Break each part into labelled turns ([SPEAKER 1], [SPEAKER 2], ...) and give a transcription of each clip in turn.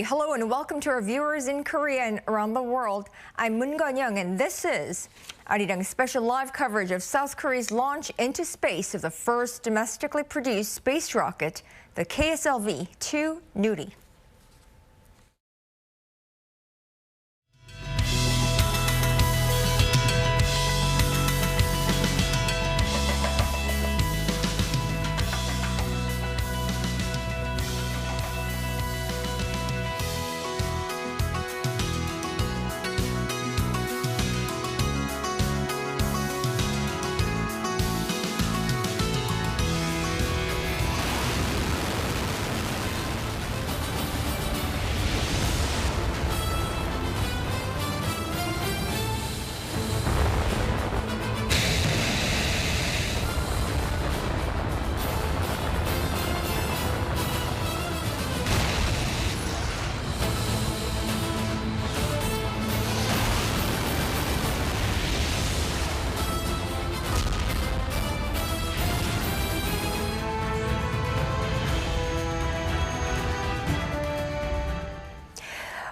[SPEAKER 1] Hello and welcome to our viewers in Korea and around the world. I'm Moon Gun-young and this is Arirang's special live coverage of South Korea's launch into space of the first domestically produced space rocket, the KSLV-2 Nuri.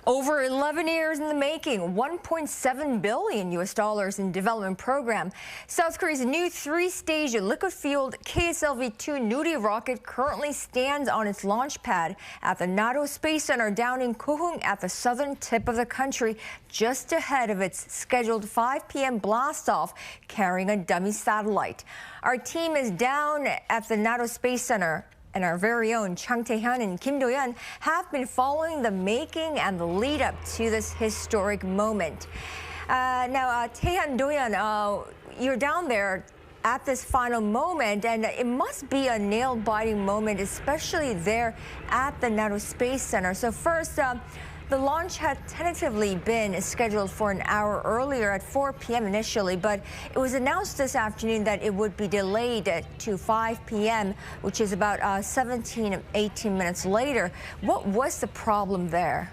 [SPEAKER 1] Over 11 years in the making, $1.7 billion in development program. South Korea's new three-stage liquid-fueled KSLV-2 Nuri rocket currently stands on its launch pad at the NATO Space Center down in Kohung at the southern tip of the country, just ahead of its scheduled 5 p.m. blast-off carrying a dummy satellite. Our team is down at the NATO Space Center, and our very own Chang Tae-hyun and Kim Do-yeon have been following the making and the lead up to this historic moment. Now, Tae-hyun, Do-yeon, you're down there at this final moment, and it must be a nail-biting moment, especially there at the NATO Space Center. So first, the launch had tentatively been scheduled for an hour earlier at 4 p.m. initially, but it was announced this afternoon that it would be delayed to 5 p.m., which is about 18 minutes later. What was the problem there?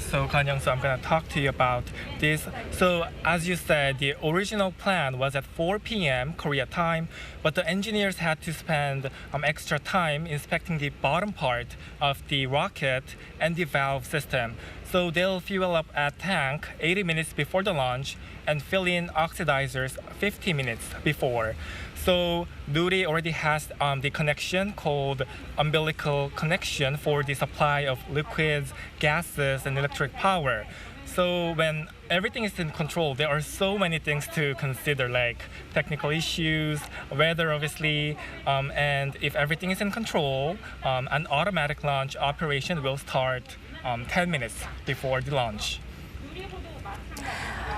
[SPEAKER 2] So Kan-young, I'm going to talk to you about this. So as you said, the original plan was at 4 p.m. Korea time, but the engineers had to spend extra time inspecting the bottom part of the rocket and the valve system. So they'll fuel up a tank 80 minutes before the launch and fill in oxidizers 50 minutes before. So Nuri already has the connection called umbilical connection for the supply of liquids, gases, and electric power. So when everything is in control, there are so many things to consider, like technical issues, weather obviously, and if everything is in control, an automatic launch operation will start 10 minutes before the launch.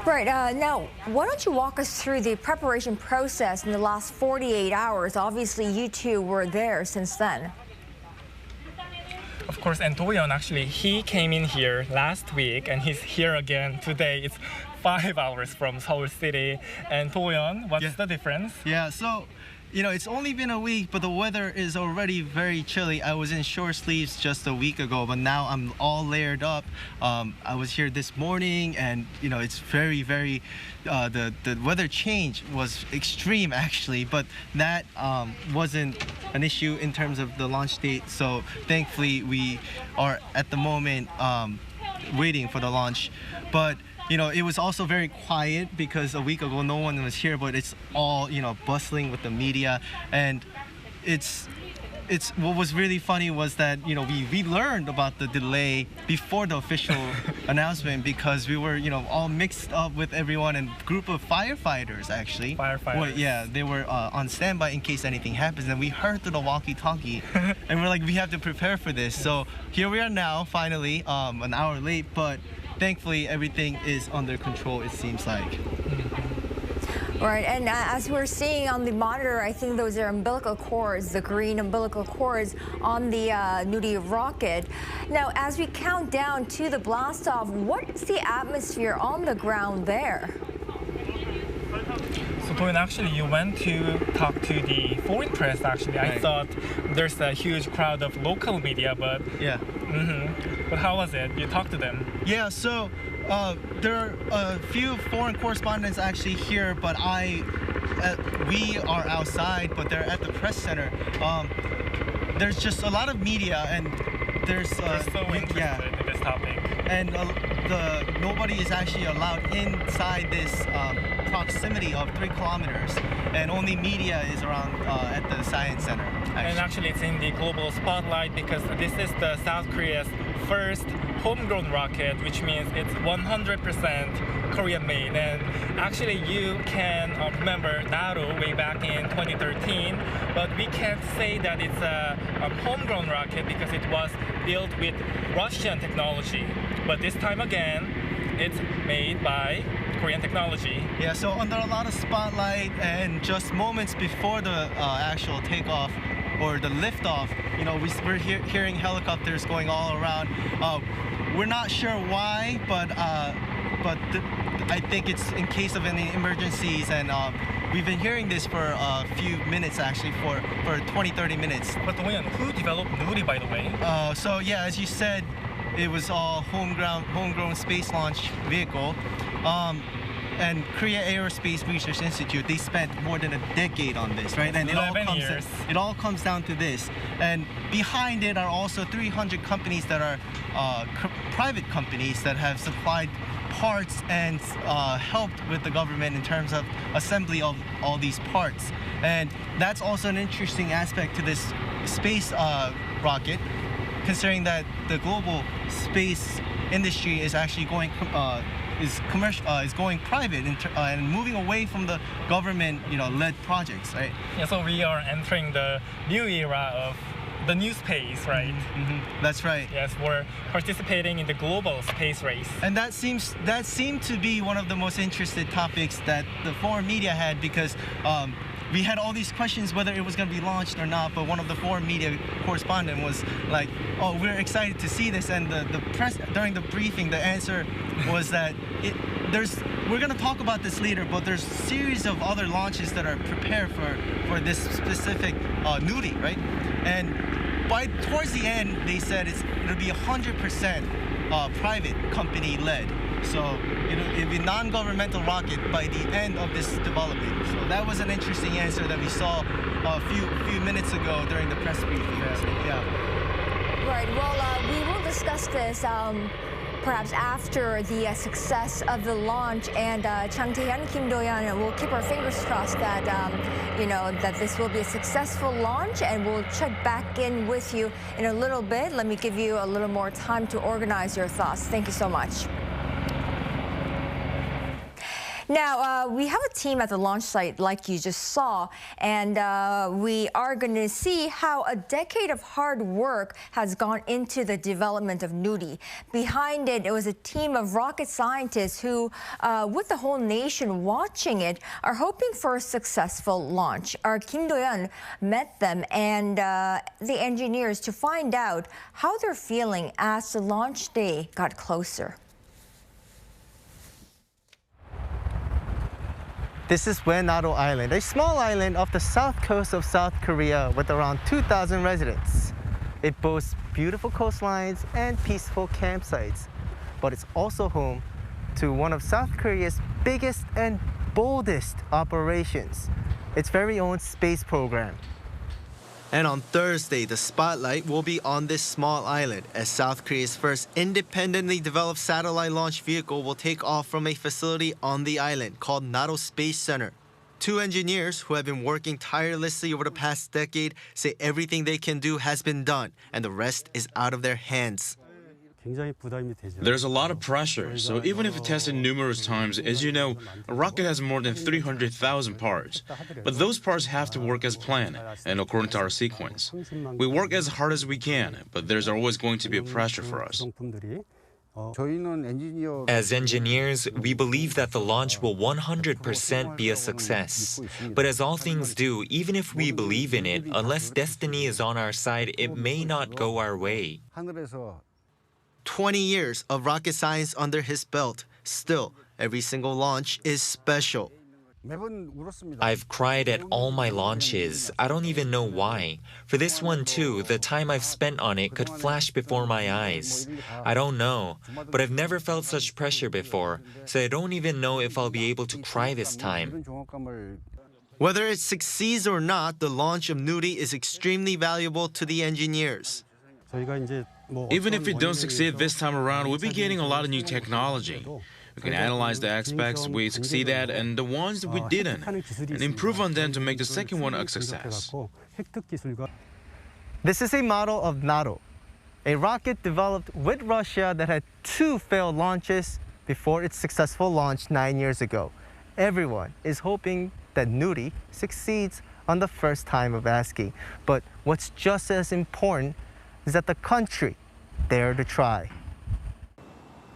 [SPEAKER 1] Right. Now, why don't you walk us through the preparation process in the last 48 hours? Obviously, you two were there since then.
[SPEAKER 2] Of course, and Do-yeon, actually, he came in here last week, and he's here again today. It's 5 hours from Seoul City. And Do-yeon, what's the difference?
[SPEAKER 3] Yeah, so, it's only been a week, but the weather is already very chilly. I was in short sleeves just a week ago, but now I'm all layered up. I was here this morning, and it's very, very. The weather change was extreme actually, but that wasn't an issue in terms of the launch date. So thankfully, we are at the moment waiting for the launch, but. It was also very quiet because a week ago no one was here, but it's all, bustling with the media. And it's what was really funny was that, we learned about the delay before the official announcement because we were, all mixed up with everyone, and group of firefighters actually.
[SPEAKER 2] Firefighters.
[SPEAKER 3] Well, they were on standby in case anything happens, and we heard through the walkie-talkie and we're like, we have to prepare for this. So here we are now, finally, an hour late, but thankfully, everything is under control, it seems like.
[SPEAKER 1] Right, and as we're seeing on the monitor, I think those are umbilical cords, the green umbilical cords on the Nuri rocket. Now, as we count down to the blast-off, what's the atmosphere on the ground there?
[SPEAKER 2] So Do-yeon, actually, you went to talk to the foreign press, actually. Right. I thought there's a huge crowd of local media, but...
[SPEAKER 3] Yeah.
[SPEAKER 2] But how was it? You talked to them?
[SPEAKER 3] Yeah, so there are a few foreign correspondents actually here, but we are outside, but they're at the press center. There's just a lot of media, and There's
[SPEAKER 2] We're so interested in this topic.
[SPEAKER 3] and nobody is actually allowed inside this proximity of 3 kilometers, and only media is around at the Science Center.
[SPEAKER 2] And actually it's in the global spotlight because this is the South Korea's first homegrown rocket, which means it's 100% Korean made. And actually you can remember Nuri way back in 2013, but we can't say that it's a homegrown rocket because it was built with Russian technology. But this time again, it's made by Korean technology.
[SPEAKER 3] Yeah, so under a lot of spotlight and just moments before the actual takeoff or the liftoff, you know, we're hearing helicopters going all around. We're not sure why, but I think it's in case of any emergencies, and we've been hearing this for a few minutes actually, for 20-30 minutes.
[SPEAKER 2] But who developed Nuri, by the way?
[SPEAKER 3] So yeah, as you said, it was all homegrown space launch vehicle. And Korea Aerospace Research Institute, they spent more than a decade on this, right? And it all comes down to this. And behind it are also 300 companies that are private companies that have supplied parts and helped with the government in terms of assembly of all these parts. And that's also an interesting aspect to this space rocket, considering that the global space industry is actually going is going private and moving away from the government, led projects, right?
[SPEAKER 2] Yeah, so we are entering the new era of the new space, right?
[SPEAKER 3] Mm-hmm. That's right.
[SPEAKER 2] Yes, we're participating in the global space race.
[SPEAKER 3] And that seemed to be one of the most interested topics that the foreign media had, because we had all these questions whether it was going to be launched or not, but one of the foreign media correspondent was like, oh, we're excited to see this, and the press during the briefing, the answer was that we're going to talk about this later, but there's a series of other launches that are prepared for this specific Nuri, right? And towards the end, they said it'll be 100% private company led. So it'll be a non-governmental rocket by the end of this development. So that was an interesting answer that we saw a few minutes ago during the press briefing. Yeah.
[SPEAKER 1] Right. Well, we will discuss this perhaps after the success of the launch, and Chang Tae-hyun, Kim Do-yeon, we'll keep our fingers crossed that that this will be a successful launch, and we'll check back in with you in a little bit. Let me give you a little more time to organize your thoughts. Thank you so much. Now, we have a team at the launch site like you just saw, and we are going to see how a decade of hard work has gone into the development of Nuri. Behind it, it was a team of rocket scientists who, with the whole nation watching it, are hoping for a successful launch. Our Kim Do-yeon met them and the engineers to find out how they're feeling as the launch day got closer.
[SPEAKER 3] This is Nuri Island, a small island off the south coast of South Korea with around 2,000 residents. It boasts beautiful coastlines and peaceful campsites, but it's also home to one of South Korea's biggest and boldest operations, its very own space program. And on Thursday, the spotlight will be on this small island as South Korea's first independently developed satellite launch vehicle will take off from a facility on the island called Nuri Space Center. 2 engineers who have been working tirelessly over the past decade say everything they can do has been done and the rest is out of their hands.
[SPEAKER 4] There's a lot of pressure, so even if it tested numerous times, as you know, a rocket has more than 300,000 parts. But those parts have to work as planned and according to our sequence. We work as hard as we can, but there's always going to be a pressure for us.
[SPEAKER 5] As engineers, we believe that the launch will 100% be a success. But as all things do, even if we believe in it, unless destiny is on our side, it may not go our way.
[SPEAKER 3] 20 years of rocket science under his belt. Still, every single launch is special.
[SPEAKER 5] I've cried at all my launches. I don't even know why. For this one too, the time I've spent on it could flash before my eyes. I don't know, but I've never felt such pressure before, so I don't even know if I'll be able to cry this time.
[SPEAKER 3] Whether it succeeds or not, the launch of Nuri is extremely valuable to the engineers.
[SPEAKER 4] Even if we don't succeed this time around, we'll be gaining a lot of new technology. We can analyze the aspects we succeed at and the ones that we didn't, and improve on them to make the second one a success.
[SPEAKER 3] This is a model of Naro, a rocket developed with Russia that had 2 failed launches before its successful launch 9 years ago. Everyone is hoping that Nuri succeeds on the first time of asking. But what's just as important is that the country dared to try.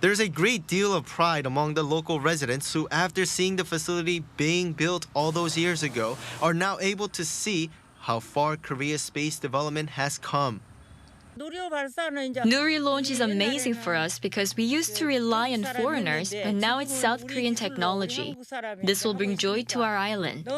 [SPEAKER 3] There's a great deal of pride among the local residents who, after seeing the facility being built all those years ago, are now able to see how far Korea's space development has come.
[SPEAKER 6] Nuri launch is amazing for us because we used to rely on foreigners, but now it's South Korean technology. This will bring joy to our island.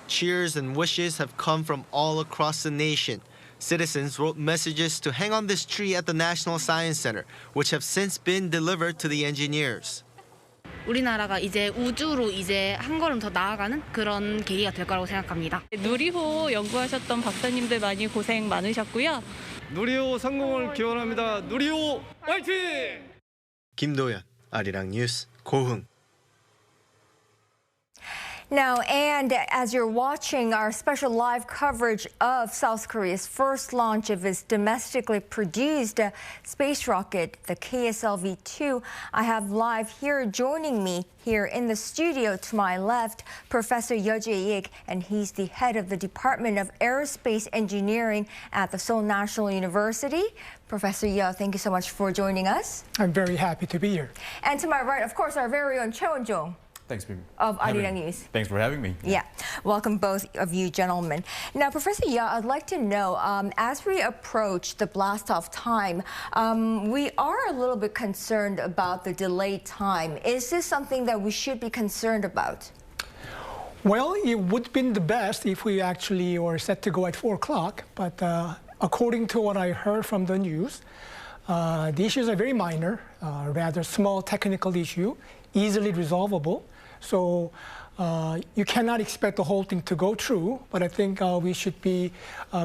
[SPEAKER 3] Cheers and wishes have come from all across the nation. Citizens wrote messages to hang on this tree at the National Science Center, which have since been delivered to the engineers.
[SPEAKER 7] 우리나라가 이제 우주로 이제 한 걸음 더 나아가는 그런 계기가 될 거라고 생각합니다.
[SPEAKER 8] 누리호 연구하셨던 박사님들 많이 고생 많으셨고요.
[SPEAKER 9] 누리호 성공을 기원합니다. 누리호 화이팅!
[SPEAKER 3] 김도연, 아리랑 뉴스, 고흥.
[SPEAKER 1] Now, and as you're watching our special live coverage of South Korea's first launch of its domestically produced space rocket, the KSLV-2, I have live here joining me here in the studio to my left, Professor Yeo Jae-ik, and he's the head of the Department of Aerospace Engineering at the Seoul National University. Professor Yeo, thank you so much for joining us.
[SPEAKER 10] I'm very happy to be here.
[SPEAKER 1] And to my right, of course, our very own Choi Won-jong.
[SPEAKER 11] Thanks
[SPEAKER 1] of Arirang News.
[SPEAKER 11] Thanks for having me.
[SPEAKER 1] Yeah, welcome both of you gentlemen. Now, Professor Yeo, I'd like to know, as we approach the blast-off time, we are a little bit concerned about the delayed time. Is this something that we should be concerned about?
[SPEAKER 10] Well, it would have been the best if we actually were set to go at 4 o'clock, but according to what I heard from the news, the issues are very minor, rather small technical issue, easily resolvable. So you cannot expect the whole thing to go through, but I think we should be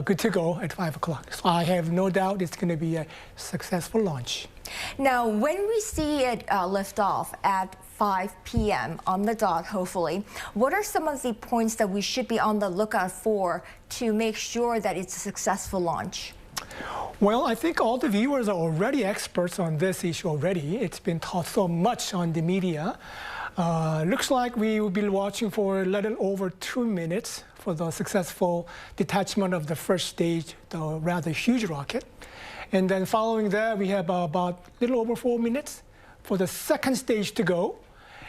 [SPEAKER 10] good to go at 5 o'clock. So I have no doubt it's going to be a successful launch.
[SPEAKER 1] Now, when we see it lift off at 5 p.m. on the dot, hopefully, what are some of the points that we should be on the lookout for to make sure that it's a successful launch?
[SPEAKER 10] Well, I think all the viewers are already experts on this issue already. It's been taught so much on the media. Looks like we will be watching for a little over 2 minutes for the successful detachment of the first stage, the rather huge rocket. And then following that, we have about a little over 4 minutes for the second stage to go.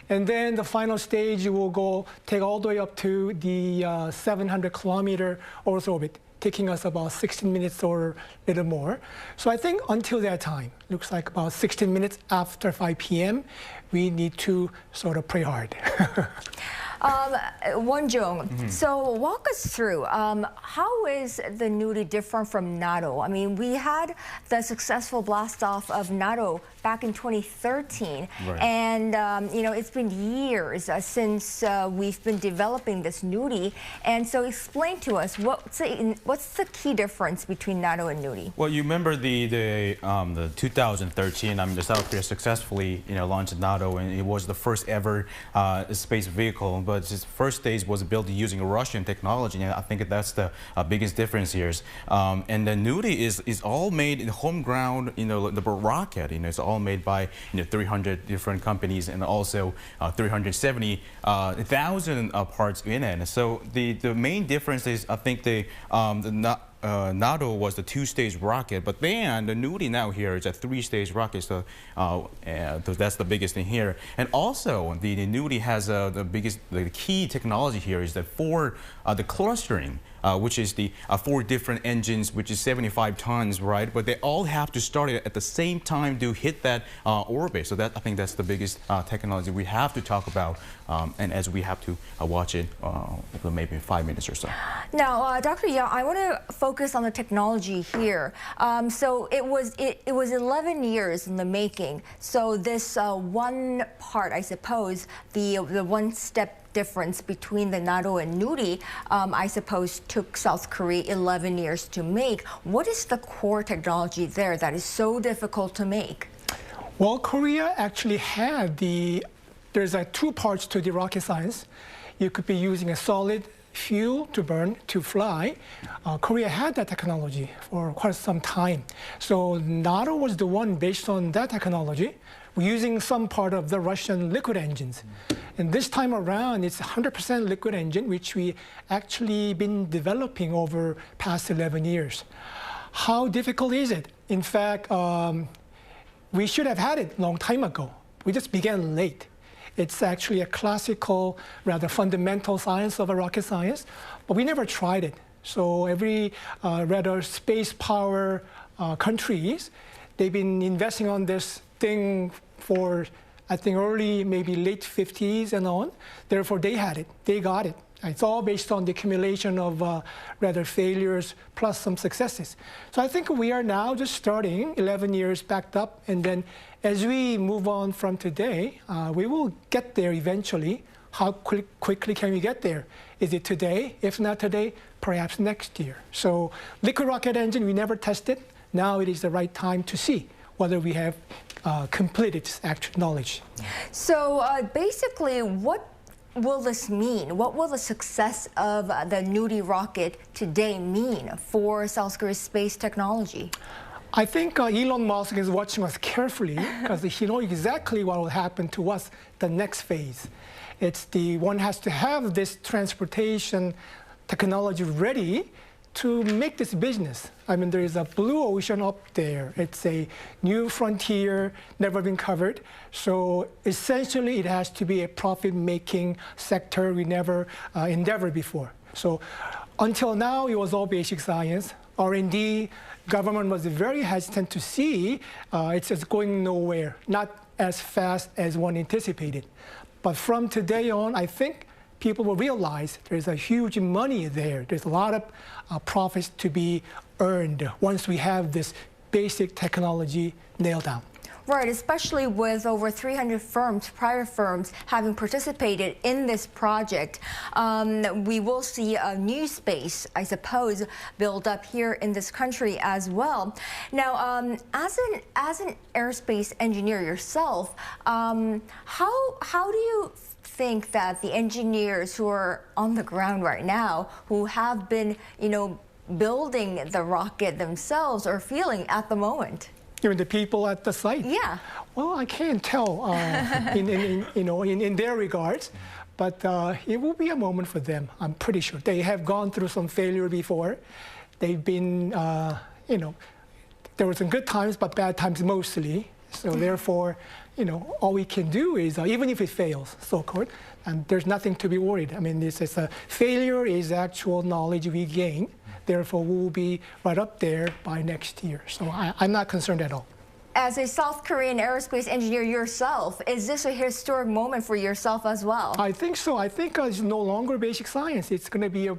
[SPEAKER 10] And then the final stage will take all the way up to the 700-kilometer Earth orbit, taking us about 16 minutes or a little more. So I think until that time, looks like about 16 minutes after 5 p.m., we need to sort of pray hard.
[SPEAKER 1] Won-jong, so walk us through, how is the Nuri different from Naro? I mean, we had the successful blast-off of Naro back in 2013, right. And you know, it's been years since we've been developing this Nuri, and so explain to us, what's the key difference between Naro and Nuri?
[SPEAKER 11] Well, you remember the 2013, I mean, the South Korea successfully, launched Naro, and it was the first ever space vehicle. But its first stage was built using Russian technology, and I think that's the biggest difference here. And the Nuri is all made in homegrown, the rocket. It's all made by 300 different companies, and also 370,000 parts in it. So the main difference is, I think Naro was the 2-stage rocket, but then the Nuri now here is a 3-stage rocket, so that's the biggest thing here. And also, the Nuri has the key technology here is that the clustering, which is the 4 different engines, which is 75 tons, right? But they all have to start at the same time to hit that orbit. So I think that's the biggest technology we have to talk about, and as we have to watch it for maybe 5 minutes or so.
[SPEAKER 1] Now, Dr. Yeo, I want to focus on the technology here. So it was 11 years in the making. So this one part, I suppose, the one-step difference between the Naro and Nuri, I suppose, took South Korea 11 years to make. What is the core technology there that is so difficult to make?
[SPEAKER 10] Well, Korea actually had there's two parts to the rocket science. You could be using a solid fuel to burn, to fly. Korea had that technology for quite some time. So NATO was the one based on that technology, using some part of the Russian liquid engines. And this time around, it's 100% liquid engine, which we actually been developing over past 11 years. How difficult is it? In fact, we should have had it a long time ago. We just began late. It's actually a classical, rather fundamental science of a rocket science, but we never tried it. So every rather space power countries, they've been investing on this thing for, I think, early, maybe late 50s and on. Therefore, they had it. They got it. It's all based on the accumulation of rather failures plus some successes. So I think we are now just starting 11 years backed up, and then as we move on from today, we will get there eventually. How quickly can we get there? Is it today? If not today, perhaps next year. So liquid rocket engine, we never tested. Now it is the right time to see whether we have completed actual knowledge.
[SPEAKER 1] So basically, what will this mean? What will the success of the Nuri rocket today mean for South Korea's space technology?
[SPEAKER 10] I think Elon Musk is watching us carefully because he knows exactly what will happen to us the next phase. One has to have this transportation technology ready to make this business. I mean, there is a blue ocean up there. It's a new frontier, never been covered. So essentially, it has to be a profit-making sector we never endeavored before. So until now, it was all basic science. R&D, government was very hesitant to see it's just going nowhere, not as fast as one anticipated. But from today on, I think people will realize there's a huge money there. There's a lot of profits to be earned once we have this basic technology nailed down.
[SPEAKER 1] Right, especially with over 300 firms, private firms, having participated in this project. We will see a new space, I suppose, build up here in this country as well. Now, as an aerospace engineer yourself, how do you think that the engineers who are on the ground right now, who have been, building the rocket themselves, are feeling at the moment?
[SPEAKER 10] You mean the people at the site?
[SPEAKER 1] Yeah.
[SPEAKER 10] Well, I can't tell in their regards, but it will be a moment for them. I'm pretty sure they have gone through some failure before. They've been, there were some good times, but bad times mostly. So therefore, all we can do is, even if it fails, so-called, and there's nothing to be worried. I mean, this is a failure is actual knowledge we gain. Therefore, we will be right up there by next year. So I'm not concerned at all.
[SPEAKER 1] As a South Korean aerospace engineer yourself, is this a historic moment for yourself as well?
[SPEAKER 10] I think so. I think it's no longer basic science. It's going to be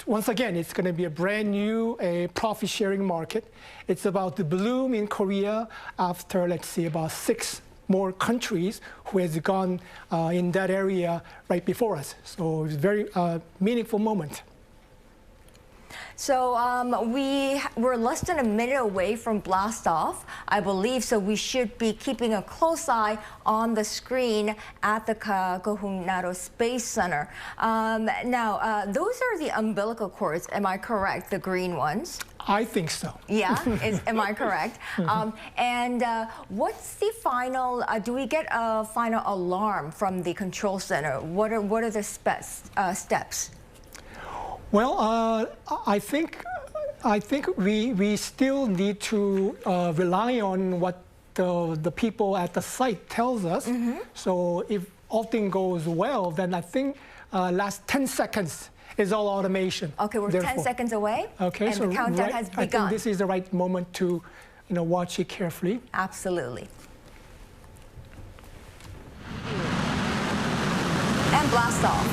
[SPEAKER 10] once again, it's going to be a brand new profit-sharing market. It's about the bloom in Korea after, let's say, about 6 more countries who has gone in that area right before us. So it's a very meaningful moment.
[SPEAKER 1] So we're less than a minute away from blast off, I believe, so we should be keeping a close eye on the screen at the HOMEGROWN Space Center. Now, those are the umbilical cords, am I correct, the green ones?
[SPEAKER 10] I think so.
[SPEAKER 1] Yeah, am I correct? And what's the final, do we get a final alarm from the control center? What are the steps?
[SPEAKER 10] Well, I think we still need to rely on what the people at the site tells us. So if all things goes well, then I think last 10 seconds is all automation.
[SPEAKER 1] Okay, we're 10 seconds away.
[SPEAKER 10] Okay,
[SPEAKER 1] and
[SPEAKER 10] so
[SPEAKER 1] the countdown has begun.
[SPEAKER 10] I think this is the right moment to, watch it carefully.
[SPEAKER 1] Absolutely. And blast off.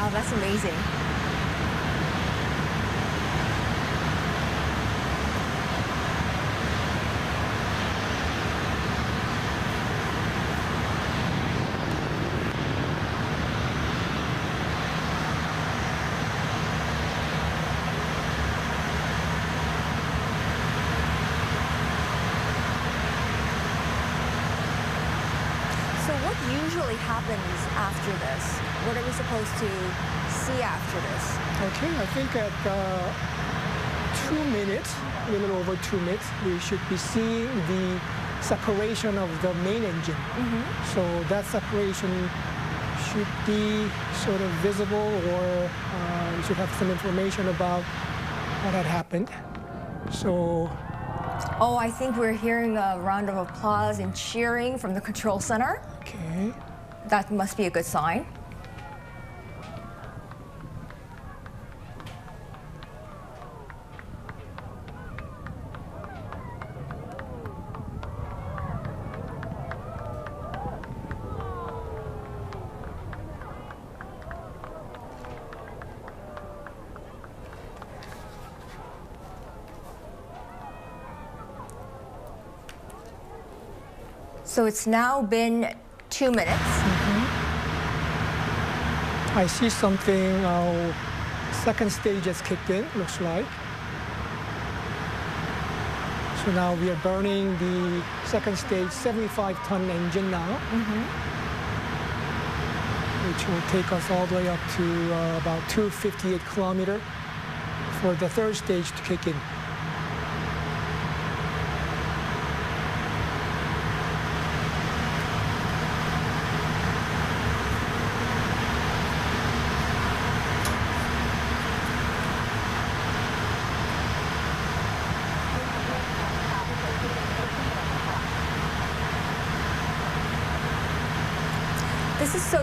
[SPEAKER 1] Wow, that's amazing. So what usually happens after this? What are we supposed to see after this?
[SPEAKER 10] Okay, I think at 2 minutes, a little over 2 minutes, we should be seeing the separation of the main engine. So that separation should be sort of visible, or we should have some information about what had happened. So.
[SPEAKER 1] Oh, I think we're hearing a round of applause and cheering from the control center.
[SPEAKER 10] Okay.
[SPEAKER 1] That must be a good sign. So it's now been 2 minutes.
[SPEAKER 10] I see something, second stage has kicked in, looks like. So now we are burning the second stage 75-ton engine now, which will take us all the way up to about 258 kilometers for the third stage to kick in.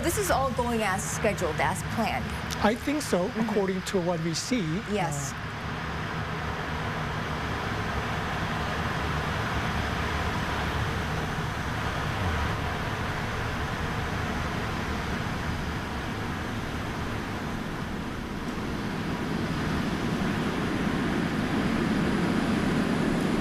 [SPEAKER 10] This is all going as scheduled, as planned. I think so, according to what we see.
[SPEAKER 1] Yes.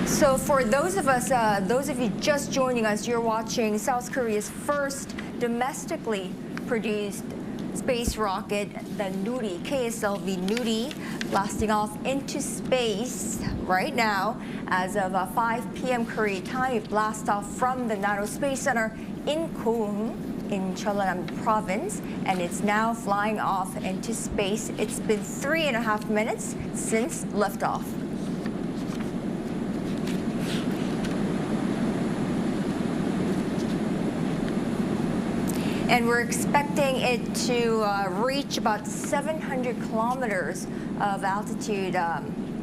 [SPEAKER 1] So for those of you just joining us, you're watching South Korea's first domestically produced space rocket, the Nuri, KSLV Nuri, blasting off into space right now. As of 5 p.m. Korea time, it blasts off from the NATO Space Center in Koung in Cheollanam province, and it's now flying off into space. It's been 3.5 minutes since liftoff. And we're expecting it to reach about 700 kilometers of altitude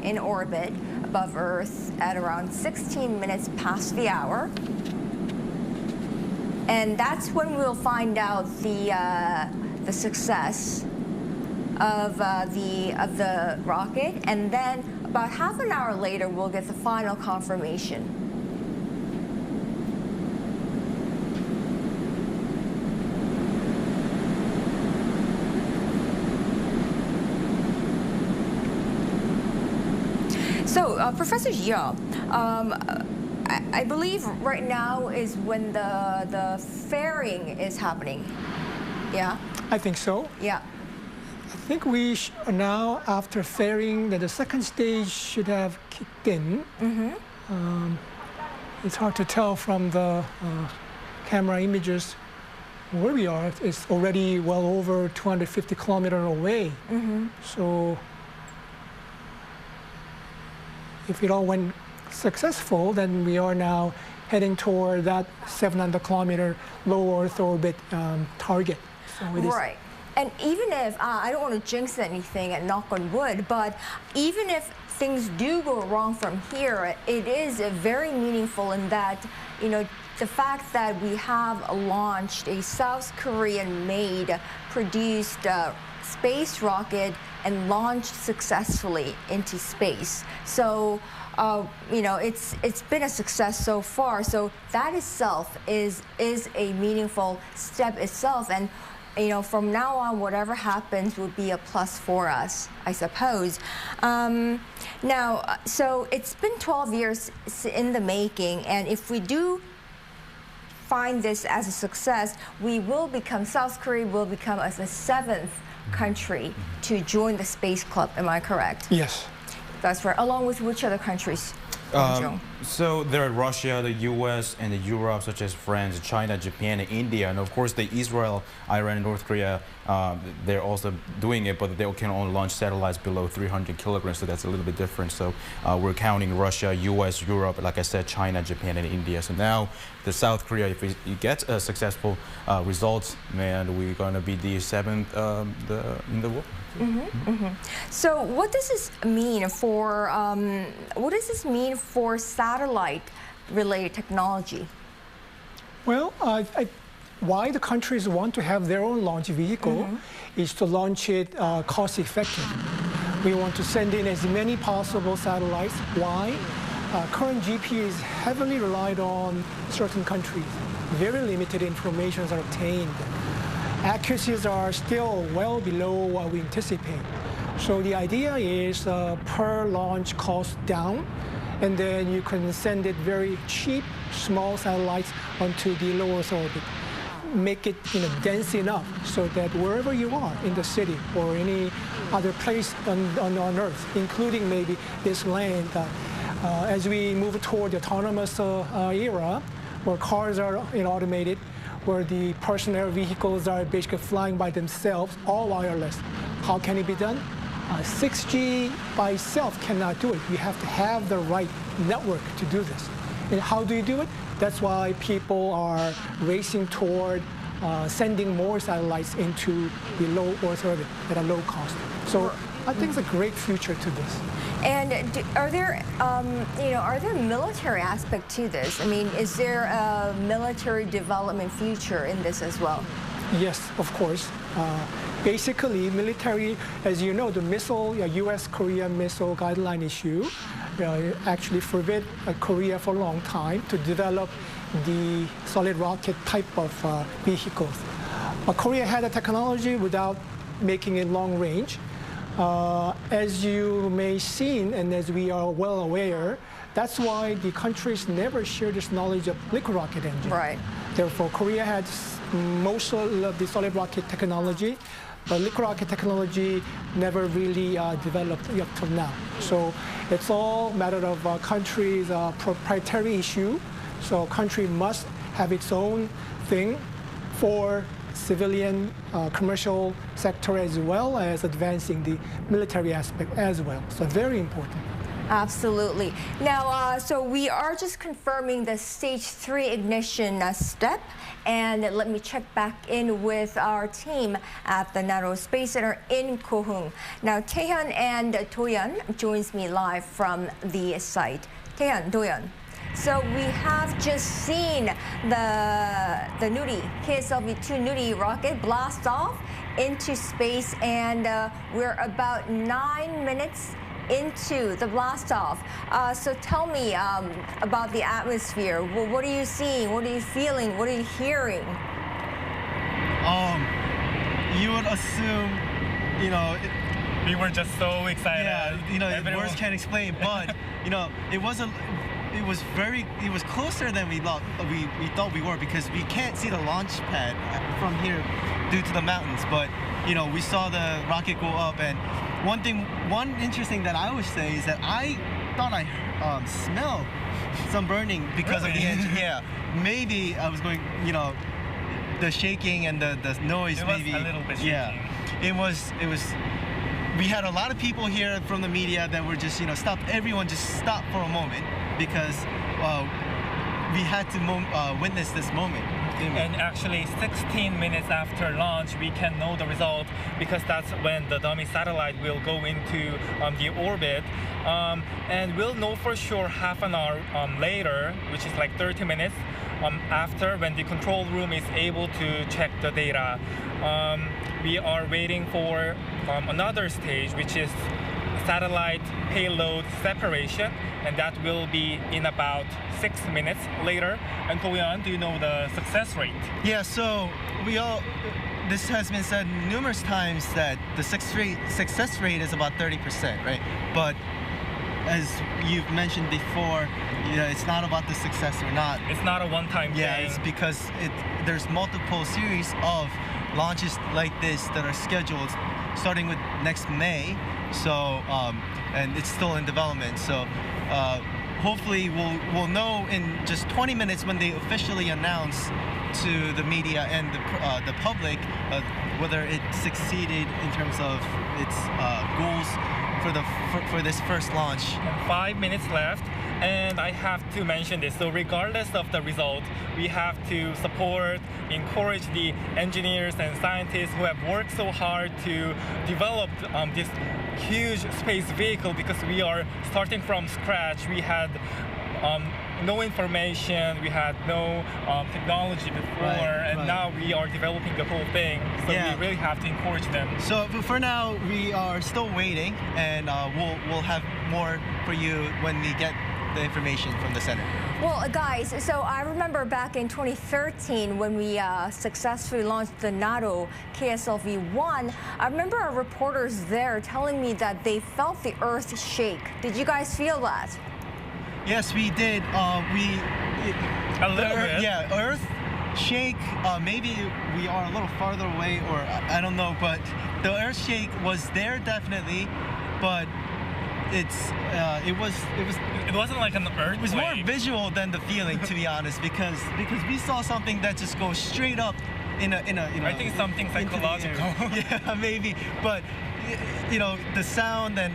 [SPEAKER 1] in orbit above Earth at around 16 minutes past the hour. And that's when we'll find out the success of the rocket. And then about half an hour later, we'll get the final confirmation. So, Professor Yeo, I believe right now is when the fairing is happening. Yeah?
[SPEAKER 10] I think so.
[SPEAKER 1] Yeah.
[SPEAKER 10] I think we are now, after fairing, that the second stage should have kicked in. It's hard to tell from the camera images where we are. It's already well over 250 kilometers away. So if it all went successful, then we are now heading toward that 700 kilometer low Earth orbit target. So it is.
[SPEAKER 1] Right. And even if, I don't want to jinx anything and knock on wood, but even if things do go wrong from here, it is very meaningful in that, you know, the fact that we have launched a South Korean-made, produced space rocket and launched successfully into space. So, you know, it's been a success so far. So that itself is a meaningful step itself. And from now on, whatever happens would be a plus for us, I suppose. Now, so it's been 12 years in the making, and if we do find this as a success, South Korea will become as the 7th country to join the space club. Am I correct?
[SPEAKER 10] Yes.
[SPEAKER 1] That's right. Along with which other countries?
[SPEAKER 11] So there are Russia, the U.S., and Europe, such as France, China, Japan, and India. And of course, the Israel, Iran, and North Korea, they're also doing it, but they can only launch satellites below 300 kilograms, so that's a little bit different. So we're counting Russia, U.S., Europe, like I said, China, Japan, and India. So now the South Korea, if it gets a successful results, man, we're going to be the 7th in the world.
[SPEAKER 1] So what does this mean for satellite-related technology?
[SPEAKER 10] Well, why the countries want to have their own launch vehicle is to launch it cost-effective. We want to send in as many possible satellites. Why? Current GP is heavily relied on certain countries. Very limited information are obtained. Accuracies are still well below what we anticipate. So the idea is per launch cost down, and then you can send it very cheap, small satellites onto the low Earth orbit. Make it dense enough so that wherever you are in the city or any other place on Earth, including maybe this land, as we move toward the autonomous era, where cars are automated, where the personnel vehicles are basically flying by themselves, all wireless. How can it be done? 6G by itself cannot do it. You have to have the right network to do this. And how do you do it? That's why people are racing toward sending more satellites into the low Earth orbit at a low cost. So I think it's a great future to this.
[SPEAKER 1] And are there military aspects to this? I mean, is there a military development future in this as well?
[SPEAKER 10] Yes, of course. Basically, military, as you know, the U.S.-Korea missile guideline issue actually forbid Korea for a long time to develop the solid rocket type of vehicles. Korea had a technology without making it long range. As you may have seen, and as we are well aware, that's why the countries never share this knowledge of liquid rocket engine.
[SPEAKER 1] Right.
[SPEAKER 10] Therefore, Korea had most of the solid rocket technology, but liquid rocket technology never really developed up till now. So it's all a matter of countries' proprietary issue. So country must have its own thing for civilian, commercial sector, as well as advancing the military aspect as well. So very important.
[SPEAKER 1] Absolutely. Now, so we are just confirming the stage 3 ignition step. And let me check back in with our team at the NATO Space Center in Kohung. Now, Taehyun and Doyeon joins me live from the site. Taehyun, Doyeon. So we have just seen the Nuri, KSLV-2 Nuri rocket blast off into space, and we're about 9 minutes into the blast off. So tell me about the atmosphere. What are you seeing? What are you feeling? What are you hearing?
[SPEAKER 3] You would assume,
[SPEAKER 2] we were just so excited.
[SPEAKER 3] Yeah, words can't explain, but it was closer than we thought we were, because we can't see the launch pad from here due to the mountains, but we saw the rocket go up. And one interesting that I would say is that I thought I smelled some burning because of the engine. Yeah, maybe I was going, the shaking and the noise.
[SPEAKER 2] It
[SPEAKER 3] maybe
[SPEAKER 2] was a little bit shaking.
[SPEAKER 3] Yeah, it was. We had a lot of people here from the media that were just, everyone just stop for a moment, because we had to witness this moment.
[SPEAKER 2] And actually, 16 minutes after launch, we can know the result, because that's when the dummy satellite will go into the orbit. And we'll know for sure half an hour later, which is like 30 minutes after, when the control room is able to check the data. We are waiting for another stage, which is satellite payload separation, and that will be in about 6 minutes later. And Doyeon, do you know the success rate?
[SPEAKER 3] Yeah, so this has been said numerous times that the success rate is about 30%, right? But as you've mentioned before, it's not about the success or not.
[SPEAKER 2] It's not a one-time thing.
[SPEAKER 3] Yeah, it's because there's multiple series of launches like this that are scheduled starting with next May. So, and it's still in development. So, hopefully we'll know in just 20 minutes when they officially announce to the media and the public whether it succeeded in terms of its goals for this first launch.
[SPEAKER 2] 5 minutes left, and I have to mention this. So regardless of the result, we have to support, encourage the engineers and scientists who have worked so hard to develop this huge space vehicle, because we are starting from scratch. We had no information, we had no technology before, and now we are developing the whole thing. So we really have to encourage them.
[SPEAKER 3] So for now, we are still waiting, and we'll have more for you when we get the information from the center.
[SPEAKER 1] Well, guys, so I remember back in 2013 when we successfully launched the NATO KSLV-1, I remember our reporters there telling me that they felt the earth shake. Did you guys feel that?
[SPEAKER 3] Yes, we did.
[SPEAKER 2] A little bit.
[SPEAKER 3] Yeah, earth shake. Maybe we are a little farther away, or I don't know, but the earth shake was there definitely, but it
[SPEAKER 2] wasn't like an earthquake.
[SPEAKER 3] It was more visual than the feeling, to be honest, because we saw something that just goes straight up in a
[SPEAKER 2] I think something psychological.
[SPEAKER 3] Yeah, maybe, but the sound, and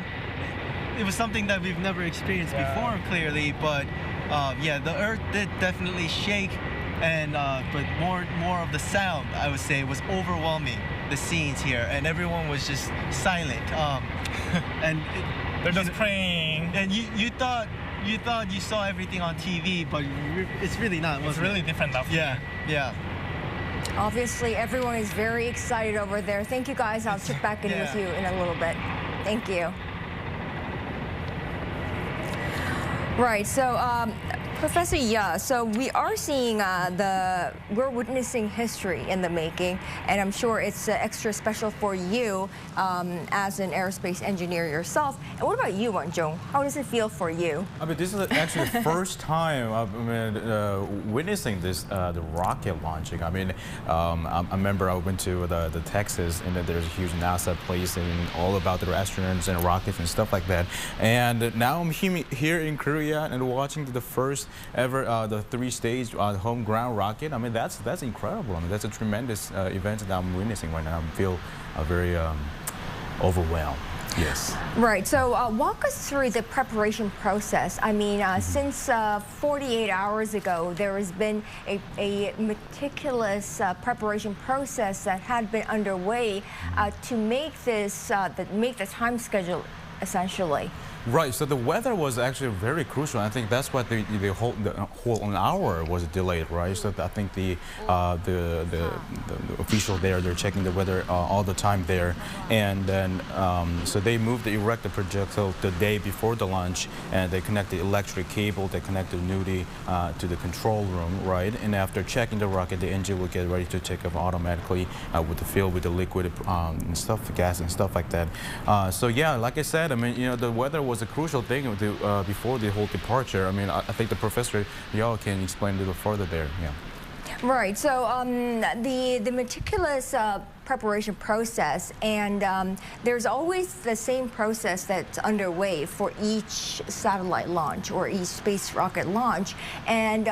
[SPEAKER 3] it was something that we've never experienced before, clearly. But yeah, the earth did definitely shake, and but more of the sound, I would say, was overwhelming the scenes here, and everyone was just silent. And
[SPEAKER 2] they're just praying.
[SPEAKER 3] And you thought you saw everything on TV, but it's really not.
[SPEAKER 2] It's really different up here.
[SPEAKER 3] Yeah.
[SPEAKER 1] Obviously, everyone is very excited over there. Thank you, guys. I'll check back in with you in a little bit. Thank you. Right, so Professor Ye, so we are seeing we're witnessing history in the making, and I'm sure it's extra special for you as an aerospace engineer yourself. And what about you, Won-jung? How does it feel for you?
[SPEAKER 11] I mean, this is actually the first time I've witnessing this, the rocket launching. I mean, I remember I went to the Texas, and there's a huge NASA place and all about the astronauts and rockets and stuff like that. And now I'm here in Korea and watching the first ever the 3-stage homegrown rocket. I mean, that's incredible. I mean, that's a tremendous event that I'm witnessing right now. I feel very overwhelmed. Yes.
[SPEAKER 1] Right. So walk us through the preparation process. I mean, since 48 hours ago, there has been a meticulous preparation process that had been underway to make this the time schedule, essentially.
[SPEAKER 11] Right, so the weather was actually very crucial. I think that's why the whole hour was delayed, right? So I think the official there, they're checking the weather all the time there, and then so they moved the erector projectile the day before the launch, and they connect the electric cable, they connect the Nuri to the control room, right? And after checking the rocket, the engine will get ready to take off automatically with the fill with the liquid and stuff, gas and stuff like that. So yeah, like I said, I mean, the weather was a crucial thing before the whole departure. I mean, I think the Professor Yao can explain a little further there. Yeah.
[SPEAKER 1] Right. So the meticulous preparation process, and there's always the same process that's underway for each satellite launch or each space rocket launch. And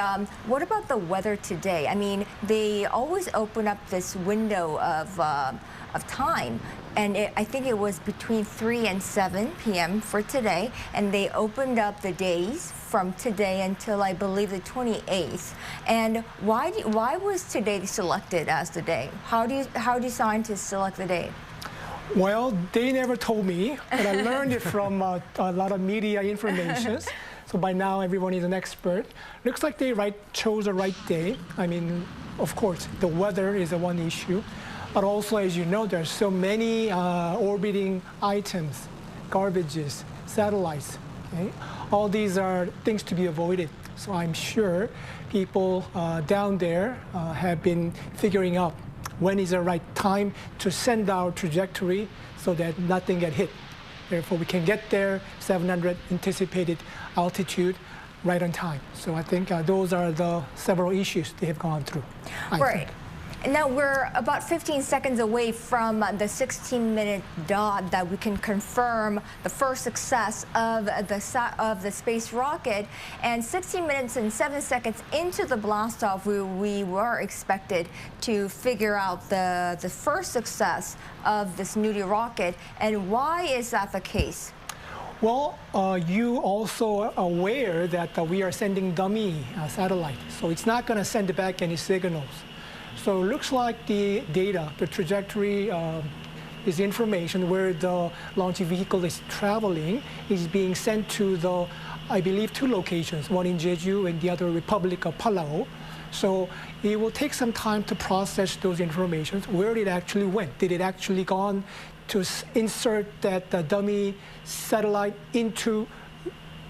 [SPEAKER 1] what about the weather today? I mean, they always open up this window of time. And I think it was between 3 and 7 p.m. for today, and they opened up the days from today until I believe the 28th. And why was today selected as the day? How do scientists select the day?
[SPEAKER 10] Well, they never told me, but I learned it from a lot of media information. So by now, everyone is an expert. Looks like they chose the right day. I mean, of course, the weather is one issue. But also, as you know, there's so many orbiting items, garbages, satellites. Okay? All these are things to be avoided. So I'm sure people down there have been figuring out when is the right time to send our trajectory so that nothing get hit. Therefore, we can get there 700 anticipated altitude right on time. So I think those are the several issues they have gone through.
[SPEAKER 1] Right. Now we're about 15 seconds away from the 16-minute dot that we can confirm the first success of the space rocket. And 16 minutes and 7 seconds into the blastoff, we were expected to figure out the first success of this Nuri rocket. And why is that the case?
[SPEAKER 10] Well, you also are aware that we are sending dummy satellite, so it's not going to send back any signals. So it looks like the data, the trajectory is information where the launch vehicle is traveling is being sent to the, I believe, 2 locations, one in Jeju and the other Republic of Palau. So it will take some time to process those informations. Where it actually went? Did it actually gone to insert that dummy satellite into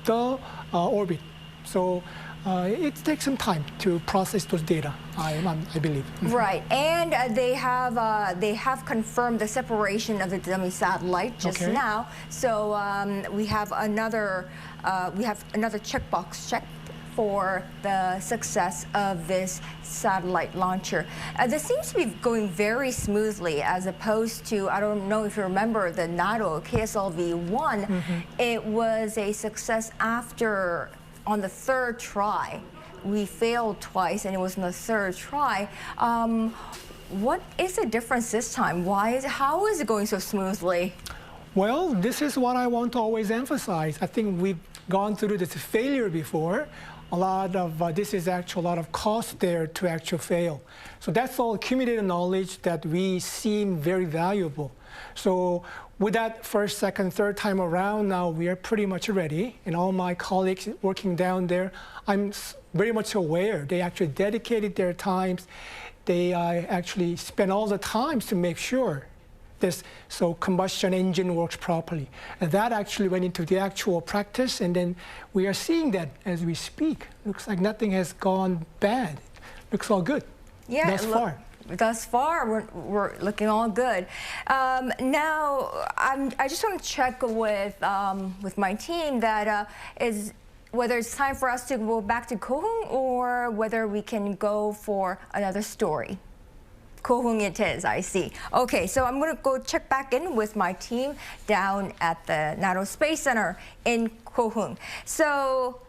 [SPEAKER 10] the orbit? So it takes some time to process those data, I believe.
[SPEAKER 1] Right, and they have confirmed the separation of the dummy satellite just now. So we have another checkbox checked for the success of this satellite launcher. This seems to be going very smoothly as opposed to, I don't know if you remember the NATO KSLV-1, it was a success after, on the 3rd try. We failed twice and it was on the 3rd try. What is the difference this time? How is it going so smoothly?
[SPEAKER 10] Well, this is what I want to always emphasize. I think we've gone through this failure before. A lot of, this is actually a lot of cost there to actually fail. So that's all accumulated knowledge that we seem very valuable. So with that first, second, third time around, now we are pretty much ready. And all my colleagues working down there, I'm very much aware. They actually dedicated their times. They actually spent all the times to make sure so combustion engine works properly. And that actually went into the actual practice, and then we are seeing that as we speak. Looks like nothing has gone bad. Looks all good.
[SPEAKER 1] Yeah,
[SPEAKER 10] thus far.
[SPEAKER 1] We're looking all good. Now, I just want to check with my team that whether it's time for us to go back to Kohung or whether we can go for another story. Kohung it is, I see. Okay, so I'm going to go check back in with my team down at the NATO Space Center in Kohung. So,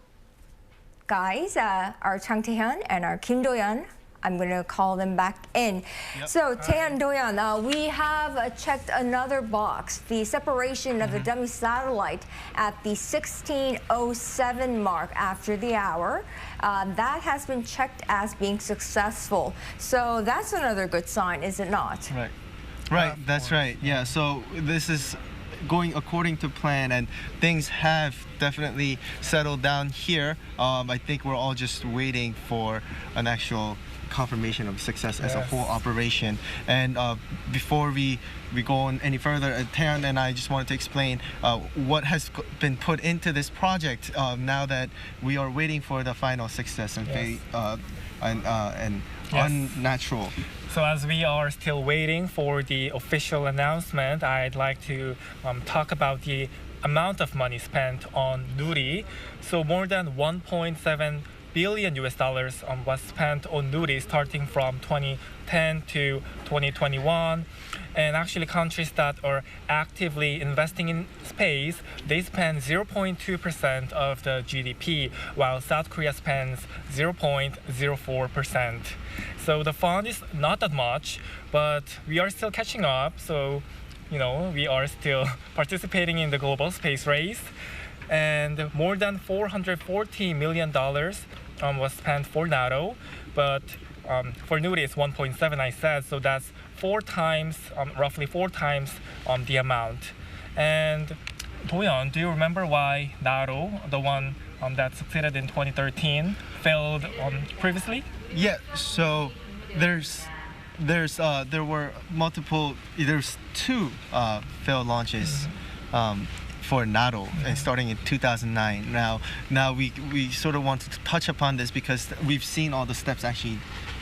[SPEAKER 1] guys, our Chang Tae-hyun and our Kim Do-yeon, I'm going to call them back in. Yep. So, Tae-hyun, Do-yeon, we have checked another box, the separation of the dummy satellite at the 16:07 mark after the hour. That has been checked as being successful. So that's another good sign, is it not?
[SPEAKER 3] Right, that's right. Yeah, so this is going according to plan and things have definitely settled down here. I think we're all just waiting for an actual confirmation of success as a whole operation. And before we go on any further, Tae-hyun and I just wanted to explain what has been put into this project now that we are waiting for the final success and unnatural.
[SPEAKER 2] So as we are still waiting for the official announcement, I'd like to talk about the amount of money spent on Nuri. So more than $1.7 billion was spent on Nuri starting from 2010 to 2021. And actually countries that are actively investing in space, they spend 0.2% of the GDP, while South Korea spends 0.04%. So the fund is not that much, but we are still catching up. So, you know, we are still participating in the global space race. And more than $440 million was spent for NATO, but for Nuri it's 1.7, I said, so that's roughly four times the amount. And Do-yeon, do you remember why NATO, the one that succeeded in 2013, failed previously?
[SPEAKER 3] Yeah, so there were there's 2 failed launches for NATO, and starting in 2009. Now we sort of want to touch upon this because we've seen all the steps actually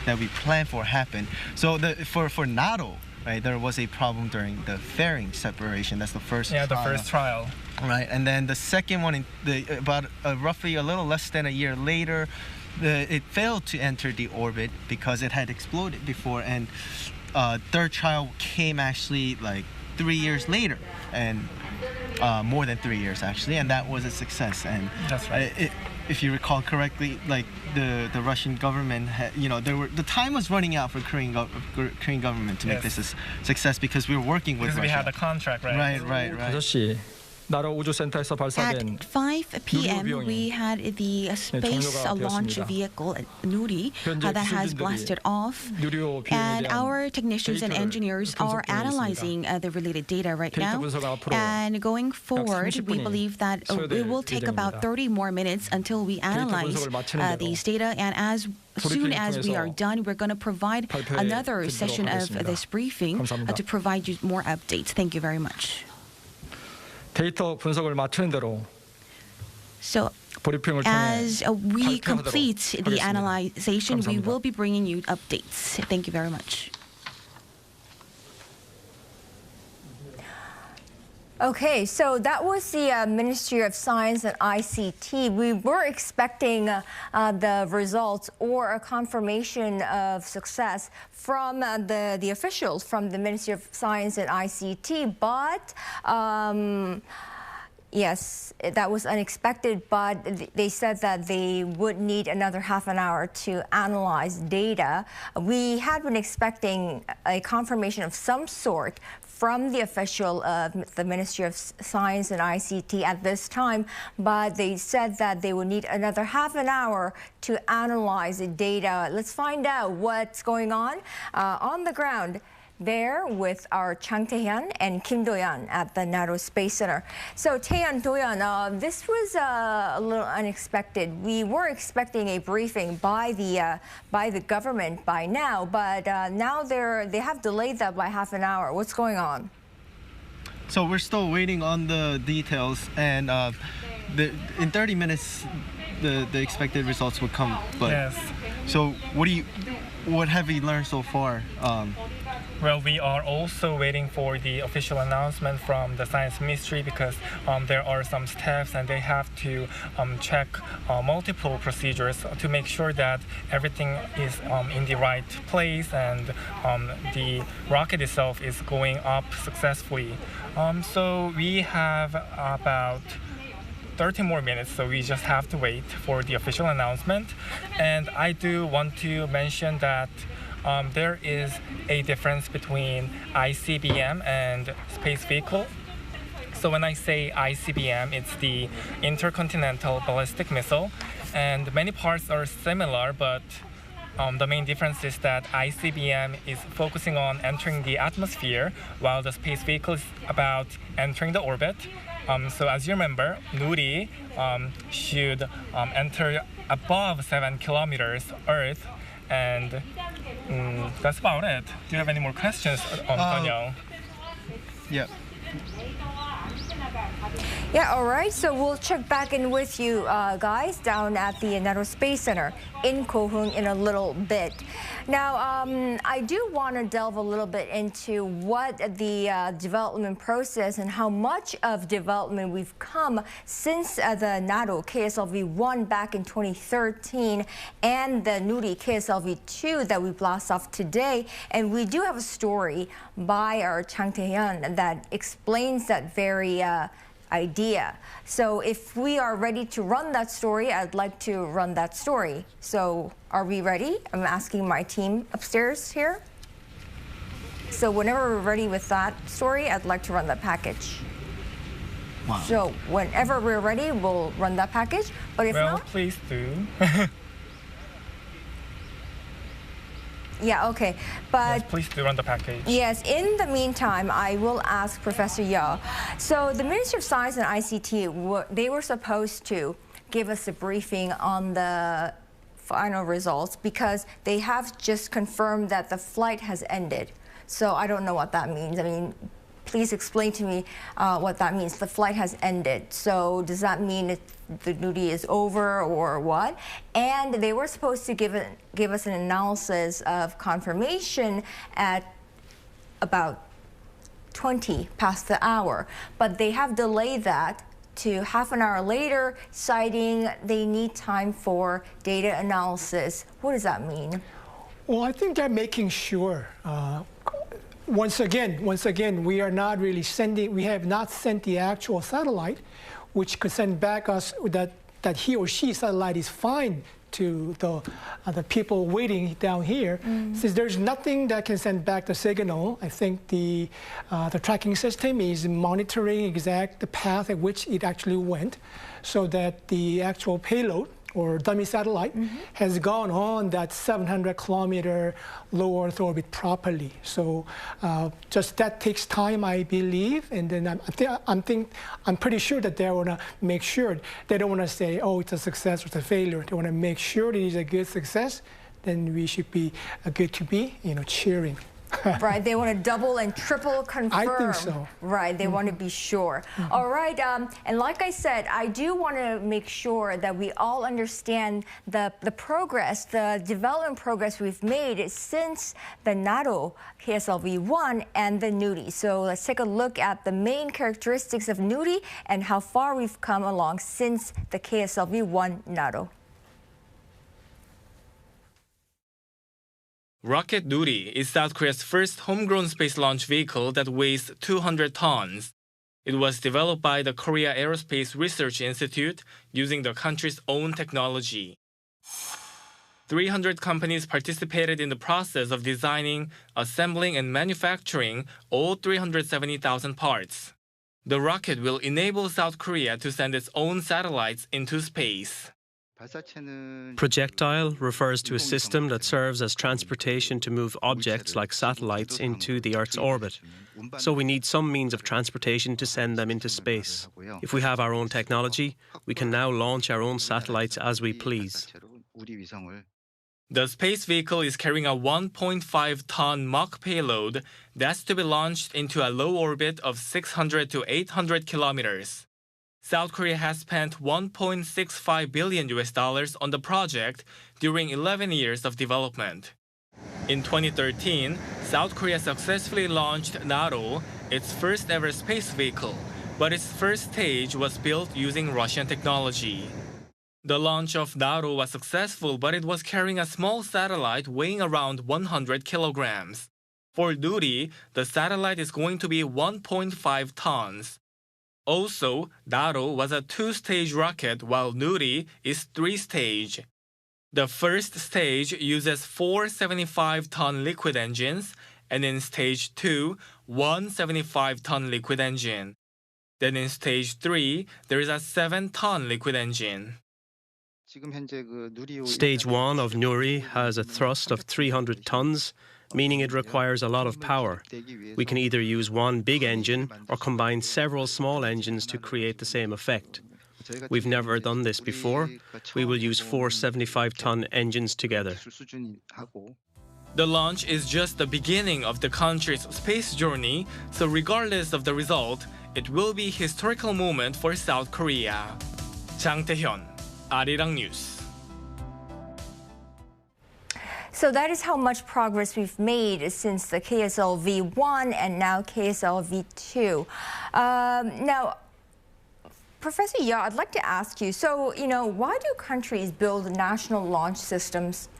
[SPEAKER 3] that we planned for happened. So for NATO, right, there was a problem during the fairing separation. That's the first trial.
[SPEAKER 2] The first trial.
[SPEAKER 3] Right, and then the second one, about roughly a little less than a year later, it failed to enter the orbit because it had exploded before, and third trial came actually like 3 years later, and more than 3 years actually, and that was a success. And
[SPEAKER 2] that's right.
[SPEAKER 3] If you recall correctly, like the Russian government had, the time was running out for Korean government to make this a success because we were working with Russia.
[SPEAKER 2] We had a contract, right?
[SPEAKER 3] Right.
[SPEAKER 12] At 5 p.m. we had the space launch vehicle Nuri that has blasted off, and our technicians and engineers are analyzing the related data right now. And going forward, we believe that it will take about 30 more minutes until we analyze these data, and as soon as we are done, we're going to provide another session of this briefing to provide you more updates. Thank you very much. 데이터 분석을 마치는 대로
[SPEAKER 5] So, as we complete the analyzation, we will be bringing you updates. Thank you very much.
[SPEAKER 1] Okay, so that was the Ministry of Science and ICT. We were expecting the results or a confirmation of success from the officials from the Ministry of Science and ICT, but yes, that was unexpected, but they said that they would need another half an hour to analyze data. We had been expecting a confirmation of some sort from the official of the Ministry of Science and ICT at this time, but they said that they would need another half an hour to analyze the data. Let's find out what's going on the ground there with our Chang Tae-hyun and Kim Do-yeon at the NATO Space Center. So Tae-hyun, Do-yeon, this was a little unexpected. We were expecting a briefing by the government by now, but now they have delayed that by half an hour. What's going on?
[SPEAKER 3] So we're still waiting on the details, and in 30 minutes the expected results will come. But
[SPEAKER 2] yes.
[SPEAKER 3] So what have you learned so far?
[SPEAKER 2] Well, we are also waiting for the official announcement from the Science Ministry because there are some steps and they have to check multiple procedures to make sure that everything is in the right place and the rocket itself is going up successfully. So we have about 30 more minutes, so we just have to wait for the official announcement. And I do want to mention that there is a difference between ICBM and space vehicle. So when I say ICBM, it's the Intercontinental Ballistic Missile, and many parts are similar, but the main difference is that ICBM is focusing on entering the atmosphere, while the space vehicle is about entering the orbit. So as you remember, Nuri should enter above 7 kilometers Earth, and that's about it. Do you have any more questions, Daniel?
[SPEAKER 3] Yeah.
[SPEAKER 1] Yeah, all right. So we'll check back in with you guys down at the NATO Space Center in Kohung in a little bit. Now, I do want to delve a little bit into what the development process and how much of development we've come since the NATO KSLV-1 back in 2013 and the Nuri KSLV-2 that we blast off today. And we do have a story by our Chang Tae-hyun that explains that very idea. So if we are ready to run that story, I'd like to run that story. So are we ready? I'm asking my team upstairs here. So whenever we're ready with that story, I'd like to run that package.
[SPEAKER 3] Wow.
[SPEAKER 1] So whenever we're ready, we'll run that package. But if not,
[SPEAKER 2] please do.
[SPEAKER 1] Yeah, okay. But
[SPEAKER 2] yes, please do run the package.
[SPEAKER 1] Yes, in the meantime, I will ask Professor Yeo. So the Ministry of Science and ICT, they were supposed to give us a briefing on the final results because they have just confirmed that the flight has ended. So I don't know what that means. I mean, please explain to me what that means. The flight has ended. So does that mean the Nuri is over or what? And they were supposed to give us an analysis of confirmation at about 20 past the hour, but they have delayed that to half an hour later, citing they need time for data analysis. What does that mean?
[SPEAKER 10] Well, I think they're making sure. Once again, we are not really sending. We have not sent the actual satellite, which could send back us that he or she satellite is fine to the people waiting down here. Since there's nothing that can send back the signal, I think the tracking system is monitoring the path at which it actually went, so that the actual payload or dummy satellite has gone on that 700-kilometer low Earth orbit properly. So just that takes time, I believe, and then I'm pretty sure that they want to make sure. They don't want to say, oh, it's a success or it's a failure. They want to make sure it is a good success. Then we should be good to be, cheering.
[SPEAKER 1] Right, they want to double and triple confirm.
[SPEAKER 10] I think so.
[SPEAKER 1] Right, they want to be sure. All right, and like I said, I do want to make sure that we all understand the progress, the development progress we've made since the NATO KSLV-1 and the Nuri. So let's take a look at the main characteristics of Nuri and how far we've come along since the KSLV-1 NATO.
[SPEAKER 2] Rocket Nuri is South Korea's first homegrown space launch vehicle that weighs 200 tons. It was developed by the Korea Aerospace Research Institute using the country's own technology. 300 companies participated in the process of designing, assembling, and manufacturing all 370,000 parts. The rocket will enable South Korea to send its own satellites into space.
[SPEAKER 13] Projectile refers to a system that serves as transportation to move objects like satellites into the Earth's orbit. So we need some means of transportation to send them into space. If we have our own technology, we can now launch our own satellites as we please.
[SPEAKER 2] The space vehicle is carrying a 1.5-ton Mach payload that's to be launched into a low orbit of 600 to 800 kilometers. South Korea has spent $1.65 billion on the project during 11 years of development. In 2013, South Korea successfully launched NATO, its first ever space vehicle, but its first stage was built using Russian technology. The launch of NATO was successful, but it was carrying a small satellite weighing around 100 kilograms. For Nuri, the satellite is going to be 1.5 tons. Also, NATO was a 2-stage rocket while Nuri is 3-stage. The first stage uses 4 75-ton liquid engines, and in stage 2, one 75-ton liquid engine. Then in stage 3, there is a 7-ton liquid engine.
[SPEAKER 13] Stage 1 of Nuri has a thrust of 300 tons, meaning it requires a lot of power. We can either use one big engine or combine several small engines to create the same effect. We've never done this before. We will use 4 75-ton engines together.
[SPEAKER 2] The launch is just the beginning of the country's space journey, so regardless of the result, it will be a historical moment for South Korea. Jang Tae-hyun, Arirang News.
[SPEAKER 1] So that is how much progress we've made since the KSLV-1 and now KSLV-2. Now, Professor Ya, I'd like to ask you, so, why do countries build national launch systems?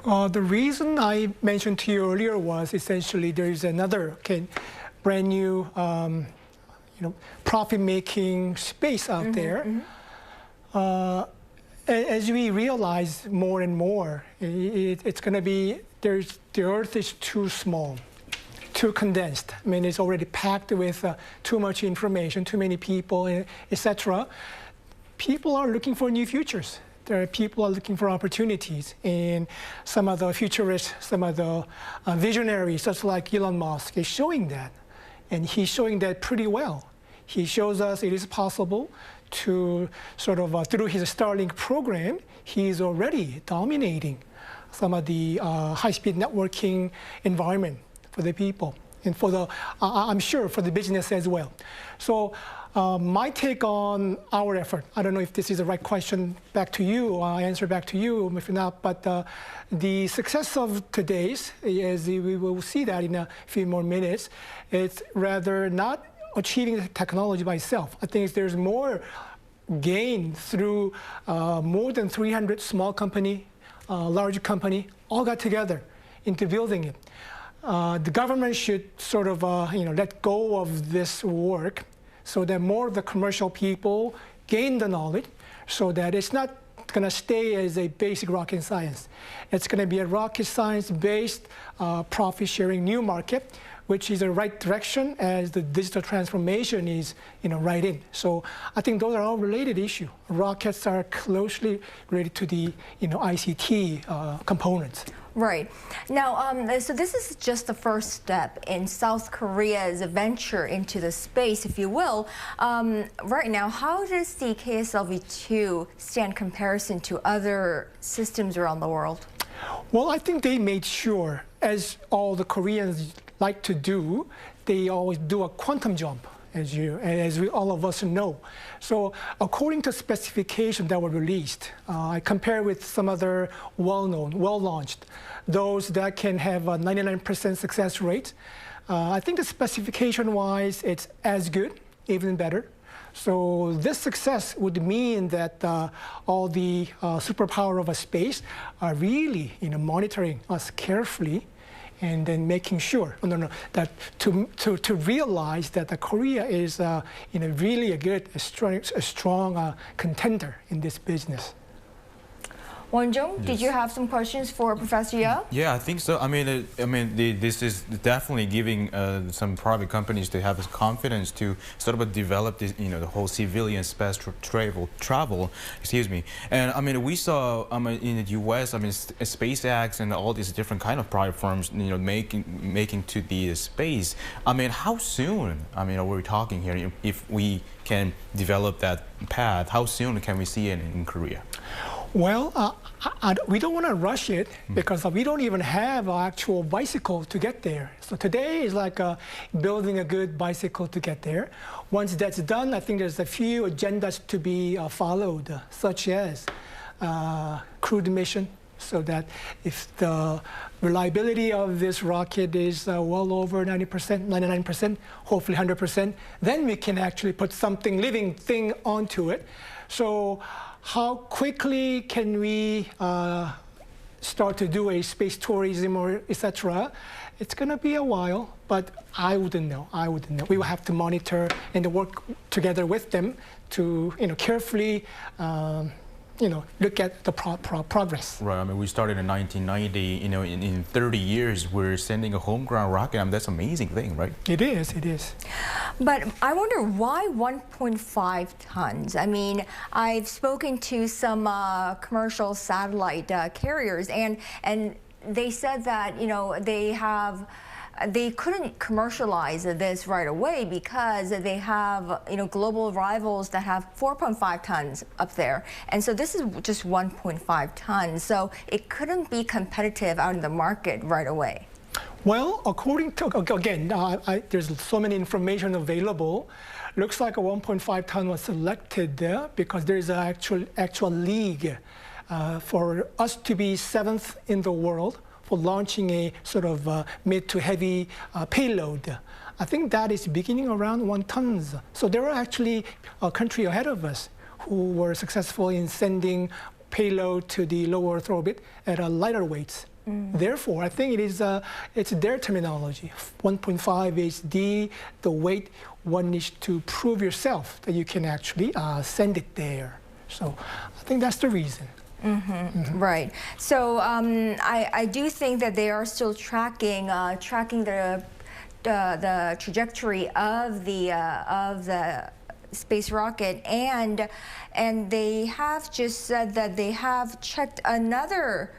[SPEAKER 10] The reason I mentioned to you earlier was essentially there is another brand new, profit-making space out there. As we realize more and more, it's going to be, the Earth is too small, too condensed. I mean, it's already packed with too much information, too many people, etc. People are looking for new futures. People are looking for opportunities. And some of the futurists, some of the visionaries, such like Elon Musk, is showing that. And he's showing that pretty well. He shows us it is possible to sort of, through his Starlink program, he's already dominating some of the high-speed networking environment for the people. and for the, I'm sure for the business as well. So my take on our effort, I don't know if this is the right question back to you, answer back to you, if not, but the success of today's, as we will see that in a few more minutes, it's rather not achieving the technology by itself. I think there's more gain through more than 300 small company, large company, all got together into building it. The government should sort of let go of this work so that more of the commercial people gain the knowledge so that it's not going to stay as a basic rocket science. It's going to be a rocket science-based profit-sharing new market, which is the right direction as the digital transformation is right in. So I think those are all related issues. Rockets are closely related to the ICT components.
[SPEAKER 1] Right. Now, so this is just the first step in South Korea's venture into the space, if you will. Right now, how does the KSLV-2 stand in comparison to other systems around the world?
[SPEAKER 10] Well, I think they made sure, as all the Koreans like to do, they always do a quantum jump, as all of us know. So according to specifications that were released, I compare with some other well-known, well-launched, those that can have a 99% success rate. I think the specification-wise, it's as good, even better. So this success would mean that all the superpower of a space are really monitoring us carefully and then making sure that to realize that Korea is really a strong contender in this business.
[SPEAKER 1] Won-jung, did you have some questions for Professor Yeo?
[SPEAKER 11] Yeah, I think so. I mean, this is definitely giving some private companies to have this confidence to sort of develop this, the whole civilian space travel. Excuse me. And I mean, we saw in the U.S. SpaceX and all these different kind of private firms, making to the space. I mean, how soon? I mean, are we talking here? If we can develop that path, how soon can we see it in Korea?
[SPEAKER 10] Well, we don't want to rush it because we don't even have an actual bicycle to get there. So today is like building a good bicycle to get there. Once that's done, I think there's a few agendas to be followed, such as crewed mission, so that if the reliability of this rocket is well over 90%, 99%, hopefully 100%, then we can actually put something living thing onto it. So how quickly can we start to do a space tourism or etc.? It's going to be a while, but I wouldn't know. We will have to monitor and work together with them to carefully look at the progress.
[SPEAKER 11] Right. I mean, we started in 1990. In 30 years, we're sending a homegrown rocket. I mean, that's an amazing thing, right?
[SPEAKER 10] It is. It is.
[SPEAKER 1] But I wonder why 1.5 tons? I mean, I've spoken to some commercial satellite carriers, and they said that they couldn't commercialize this right away because they have global rivals that have 4.5 tons up there, and so this is just 1.5 tons. So it couldn't be competitive out in the market right away.
[SPEAKER 10] Well, according to, again, there's so many information available. Looks like a 1.5 ton was selected there because there's an actual league for us to be 7th in the world for launching a sort of mid to heavy payload. I think that is beginning around 1 ton. So there are actually a country ahead of us who were successful in sending payload to the low Earth orbit at a lighter weights. Therefore, I think it's their terminology. 1.5 is the weight one needs to prove yourself that you can actually send it there. So I think that's the reason.
[SPEAKER 1] Right. So I do think that they are still tracking the trajectory of the space rocket, and they have just said that they have checked another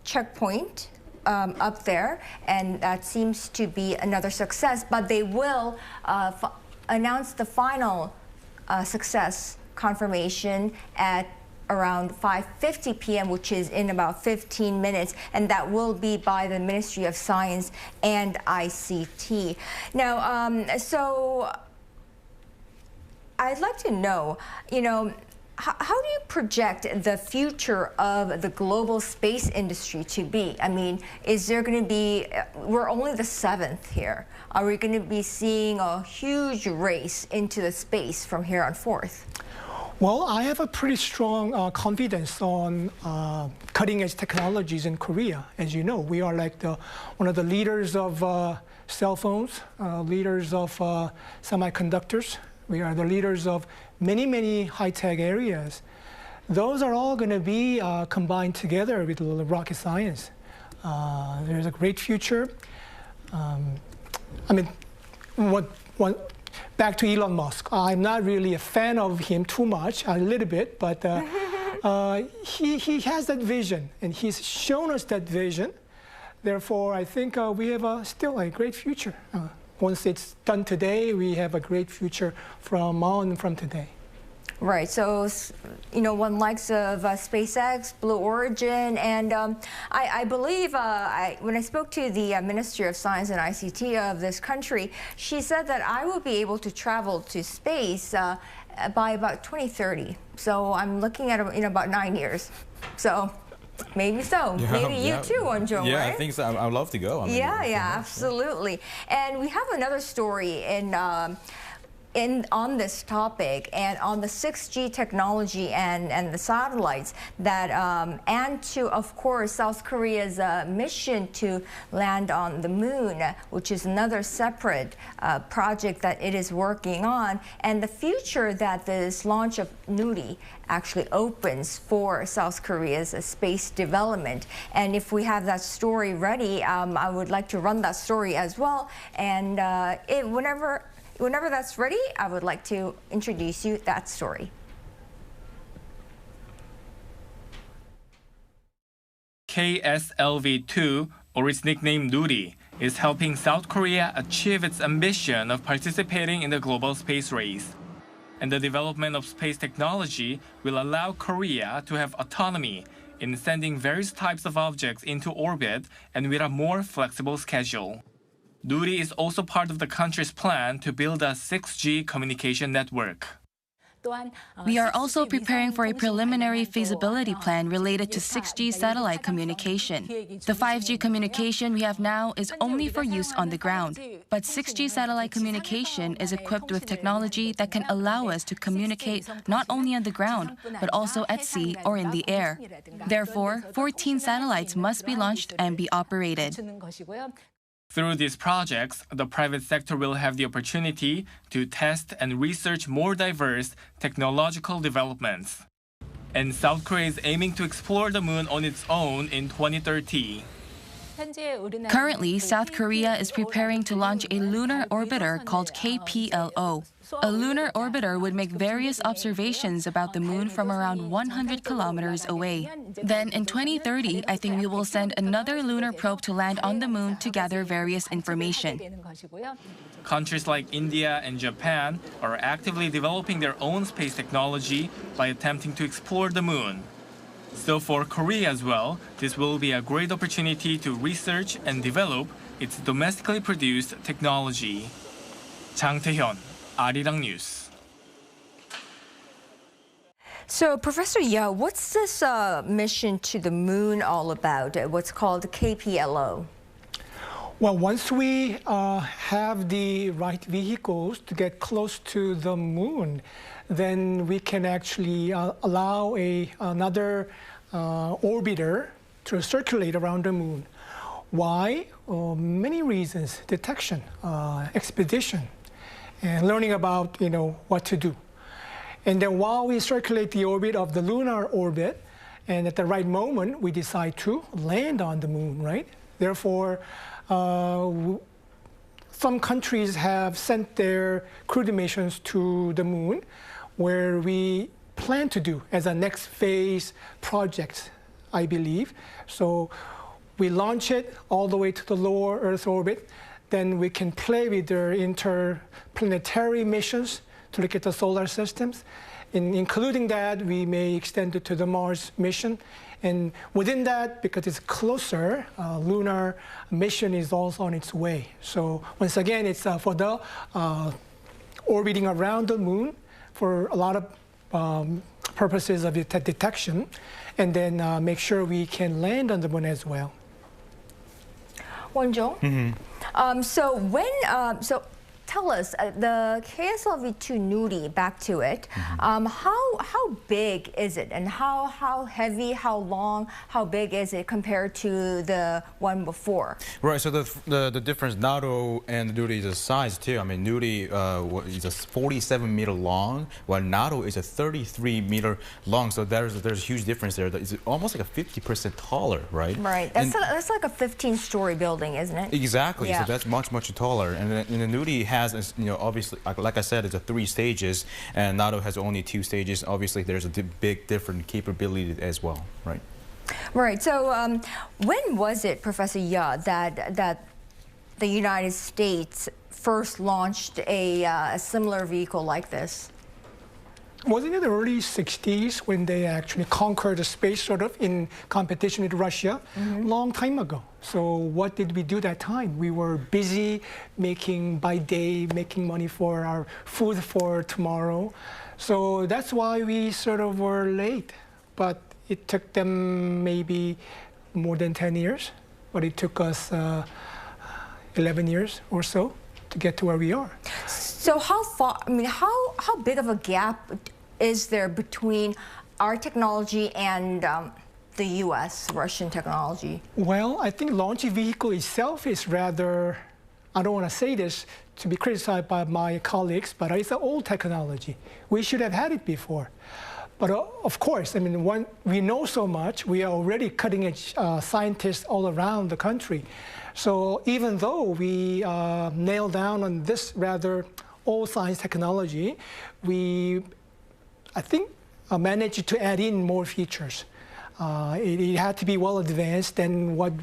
[SPEAKER 1] checkpoint up there, and that seems to be another success. But they will announce the final success confirmation at around 5:50 p.m., which is in about 15 minutes, and that will be by the Ministry of Science and ICT. Now, so I'd like to know, how do you project the future of the global space industry to be? I mean, is there going to be, we're only the 7th here. Are we going to be seeing a huge race into the space from here on forth?
[SPEAKER 10] Well, I have a pretty strong confidence on cutting-edge technologies in Korea. As you know, we are like one of the leaders of cell phones, leaders of semiconductors. We are the leaders of many, many high-tech areas. Those are all going to be combined together with rocket science. There's a great future. I mean, back to Elon Musk. I'm not really a fan of him too much, a little bit, but he has that vision, and he's shown us that vision. Therefore, I think we have still a great future. Once it's done today, we have a great future from today.
[SPEAKER 1] Right, so, one likes of SpaceX, Blue Origin, and I believe when I spoke to the Ministry of Science and ICT of this country, she said that I will be able to travel to space by about 2030. So I'm looking at in about 9 years. So maybe so.
[SPEAKER 11] Yeah,
[SPEAKER 1] maybe you too, Wonjong,
[SPEAKER 11] yeah,
[SPEAKER 1] right?
[SPEAKER 11] I think so. I'd love to go. I mean,
[SPEAKER 1] Absolutely. And we have another story on this topic and on the 6G technology and the satellites that and to, of course, South Korea's mission to land on the moon, which is another separate project that it is working on, and the future that this launch of Nuri actually opens for South Korea's space development. And if we have that story ready, I would like to run that story as well. And whenever that's ready, I would like to introduce you that story.
[SPEAKER 2] KSLV-2, or its nickname Nuri, is helping South Korea achieve its ambition of participating in the global space race. And the development of space technology will allow Korea to have autonomy in sending various types of objects into orbit and with a more flexible schedule. Nuri is also part of the country's plan to build a 6G communication network.
[SPEAKER 14] We are also preparing for a preliminary feasibility plan related to 6G satellite communication. The 5G communication we have now is only for use on the ground, but 6G satellite communication is equipped with technology that can allow us to communicate not only on the ground, but also at sea or in the air. Therefore, 14 satellites must be launched and be operated.
[SPEAKER 2] Through these projects, the private sector will have the opportunity to test and research more diverse technological developments. And South Korea is aiming to explore the moon on its own in 2030.
[SPEAKER 14] Currently, South Korea is preparing to launch a lunar orbiter called KPLO. A lunar orbiter would make various observations about the moon from around 100 kilometers away. Then in 2030, I think we will send another lunar probe to land on the moon to gather various information.
[SPEAKER 2] Countries like India and Japan are actively developing their own space technology by attempting to explore the moon. So for Korea as well, this will be a great opportunity to research and develop its domestically produced technology. Chang Tae-hyun, Arirang News.
[SPEAKER 1] So, Professor Yeo, what's this mission to the moon all about? What's called KPLO?
[SPEAKER 10] Well, once we have the right vehicles to get close to the moon, then we can actually allow another orbiter to circulate around the moon. Why? Many reasons: detection, expedition, and learning about what to do. And then while we circulate the orbit of the lunar orbit, and at the right moment we decide to land on the moon, right? Therefore, some countries have sent their crewed missions to the moon, where we plan to do as a next phase project, I believe. So we launch it all the way to the lower Earth orbit. Then we can play with their interplanetary missions to look at the solar systems. including that, we may extend it to the Mars mission. And within that, because it's closer, lunar mission is also on its way. So once again, it's for the orbiting around the moon for a lot of purposes of detection, and then make sure we can land on the moon as well.
[SPEAKER 1] Wonjo, so tell us, the KSLV-2 Nuri, back to it, how big is it, and how heavy, how long, how big is it compared to the one before?
[SPEAKER 11] Right, so the difference, NATO and Nuri is a size too. I mean, Nuri is a 47-meter long, while NATO is a 33-meter long, so there's a huge difference there. It's almost like a 50% taller, right?
[SPEAKER 1] Right, that's like a 15-story building, isn't it?
[SPEAKER 11] Exactly,
[SPEAKER 1] yeah.
[SPEAKER 11] So that's much, much taller. And the Nuri has, obviously, like I said, it's a 3 stages, and NATO has only 2 stages. Obviously, there's a big different capability as well, right?
[SPEAKER 1] Right. So, when was it, Professor Ya, that the United States first launched a similar vehicle like this?
[SPEAKER 10] Wasn't it the early 60s when they actually conquered the space sort of in competition with Russia? Long time ago. So what did we do that time? We were busy making money for our food for tomorrow. So that's why we sort of were late. But it took them maybe more than 10 years. But it took us 11 years or so to get to where we are.
[SPEAKER 1] So how far, I mean, how big of a gap is there between our technology and the U.S. Russian technology?
[SPEAKER 10] Well, I think launch vehicle itself is rather, I don't want to say this to be criticized by my colleagues, but it's an old technology. We should have had it before. But of course, I mean, we know so much, we are already cutting edge scientists all around the country. So even though we nailed down on this rather old science technology, we, I think, managed to add in more features. It had to be well advanced than what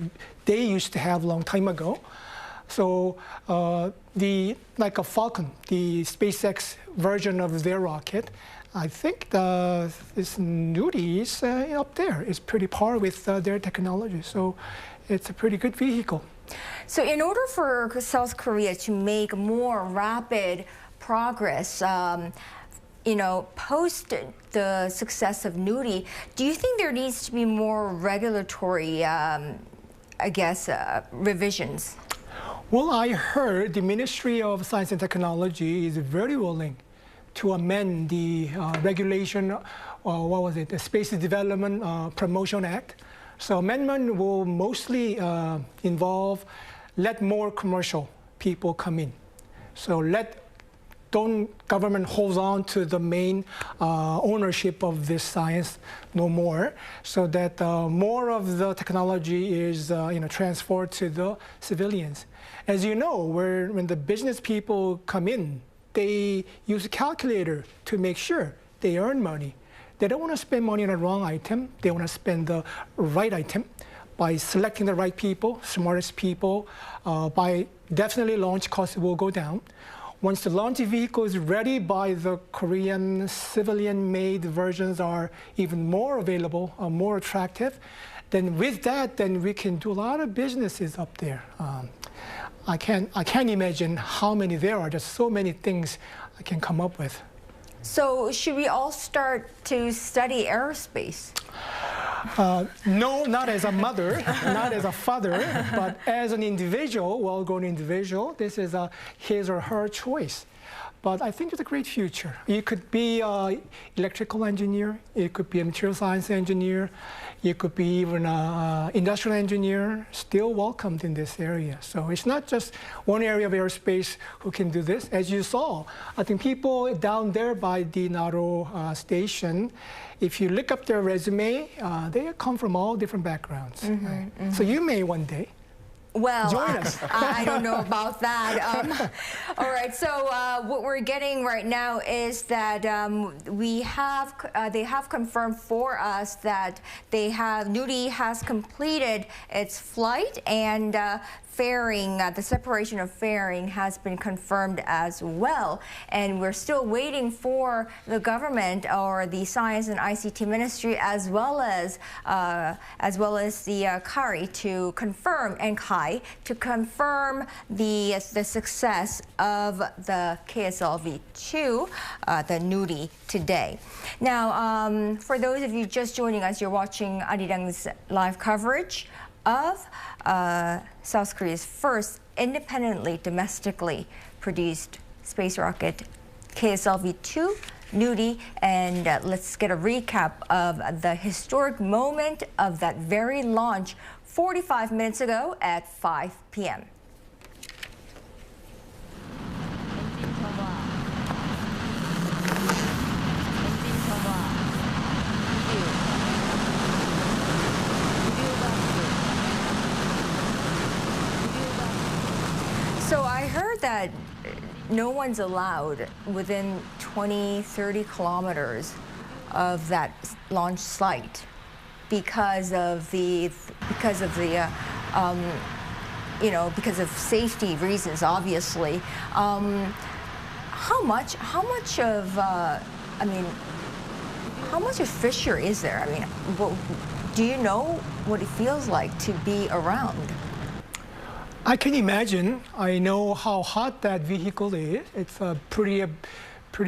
[SPEAKER 10] they used to have a long time ago. So like a Falcon, the SpaceX version of their rocket, I think this Nuri is up there. It's pretty par with their technology. So it's a pretty good vehicle.
[SPEAKER 1] So in order for South Korea to make more rapid progress, post the success of Nuri, do you think there needs to be more regulatory, revisions?
[SPEAKER 10] Well, I heard the Ministry of Science and Technology is very willing to amend the regulation, the Space Development Promotion Act. So amendment will mostly involve let more commercial people come in. So don't government hold on to the main ownership of this science no more, so that more of the technology is transferred to the civilians. As you know, when the business people come in, they use a calculator to make sure they earn money. They don't want to spend money on the wrong item. They want to spend the right item by selecting the right people, smartest people. By definitely launch costs will go down. Once the launch vehicle is ready, by the Korean civilian-made versions are even more available, more attractive. Then with that, then we can do a lot of businesses up there. I can't imagine how many there are. There's so many things I can come up with.
[SPEAKER 1] So should we all start to study aerospace?
[SPEAKER 10] No, not as a mother, not as a father, but as an individual, well-grown individual. This is his or her choice. But I think it's a great future. You could be an electrical engineer. You could be a material science engineer. You could be even an industrial engineer, still welcomed in this area. So it's not just one area of aerospace who can do this. As you saw, I think people down there by the NATO station, if you look up their resume, they come from all different backgrounds. So you may one day.
[SPEAKER 1] Well,
[SPEAKER 10] join us.
[SPEAKER 1] I don't know about that. All right, so what we're getting right now is that they have confirmed for us that Nuri has completed its flight, and fairing, the separation of fairing has been confirmed as well. And we're still waiting for the government or the Science and ICT Ministry as well as the KARI to confirm, and KAI to confirm the success of the KSLV-2, the Nuri, today. Now, for those of you just joining us, you're watching Arirang's live coverage of South Korea's first independently, domestically produced space rocket, KSLV-2, Nuri, and let's get a recap of the historic moment of that very launch 45 minutes ago at 5 p.m. So I heard that no one's allowed within 20, 30 kilometers of that launch site because of safety reasons, obviously. How much of fissure is there? I mean, do you know what it feels like to be around?
[SPEAKER 10] I can imagine. I know how hot that vehicle is. It's a pretty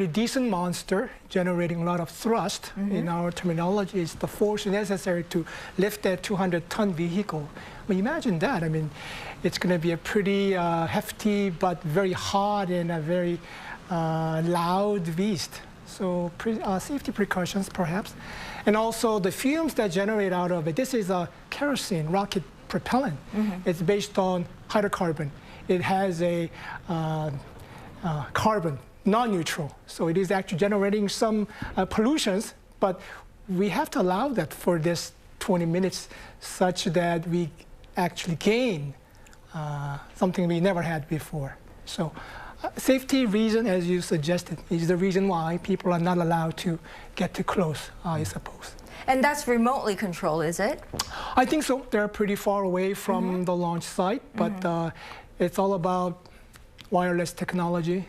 [SPEAKER 10] decent monster, generating a lot of thrust. In our terminology, it's the force necessary to lift that 200-ton vehicle. Well, imagine that. I mean, it's going to be a pretty hefty but very hot and a very loud beast. So safety precautions, perhaps. And also the fumes that generate out of it. This is a kerosene rocket propellant. It's based on hydrocarbon. It has a carbon, non-neutral. So it is actually generating some pollutions, but we have to allow that for this 20 minutes such that we actually gain something we never had before. So safety reason, as you suggested, is the reason why people are not allowed to get too close, I suppose.
[SPEAKER 1] And that's remotely controlled, is it?
[SPEAKER 10] I think so. They're pretty far away from the launch site, but it's all about wireless technology.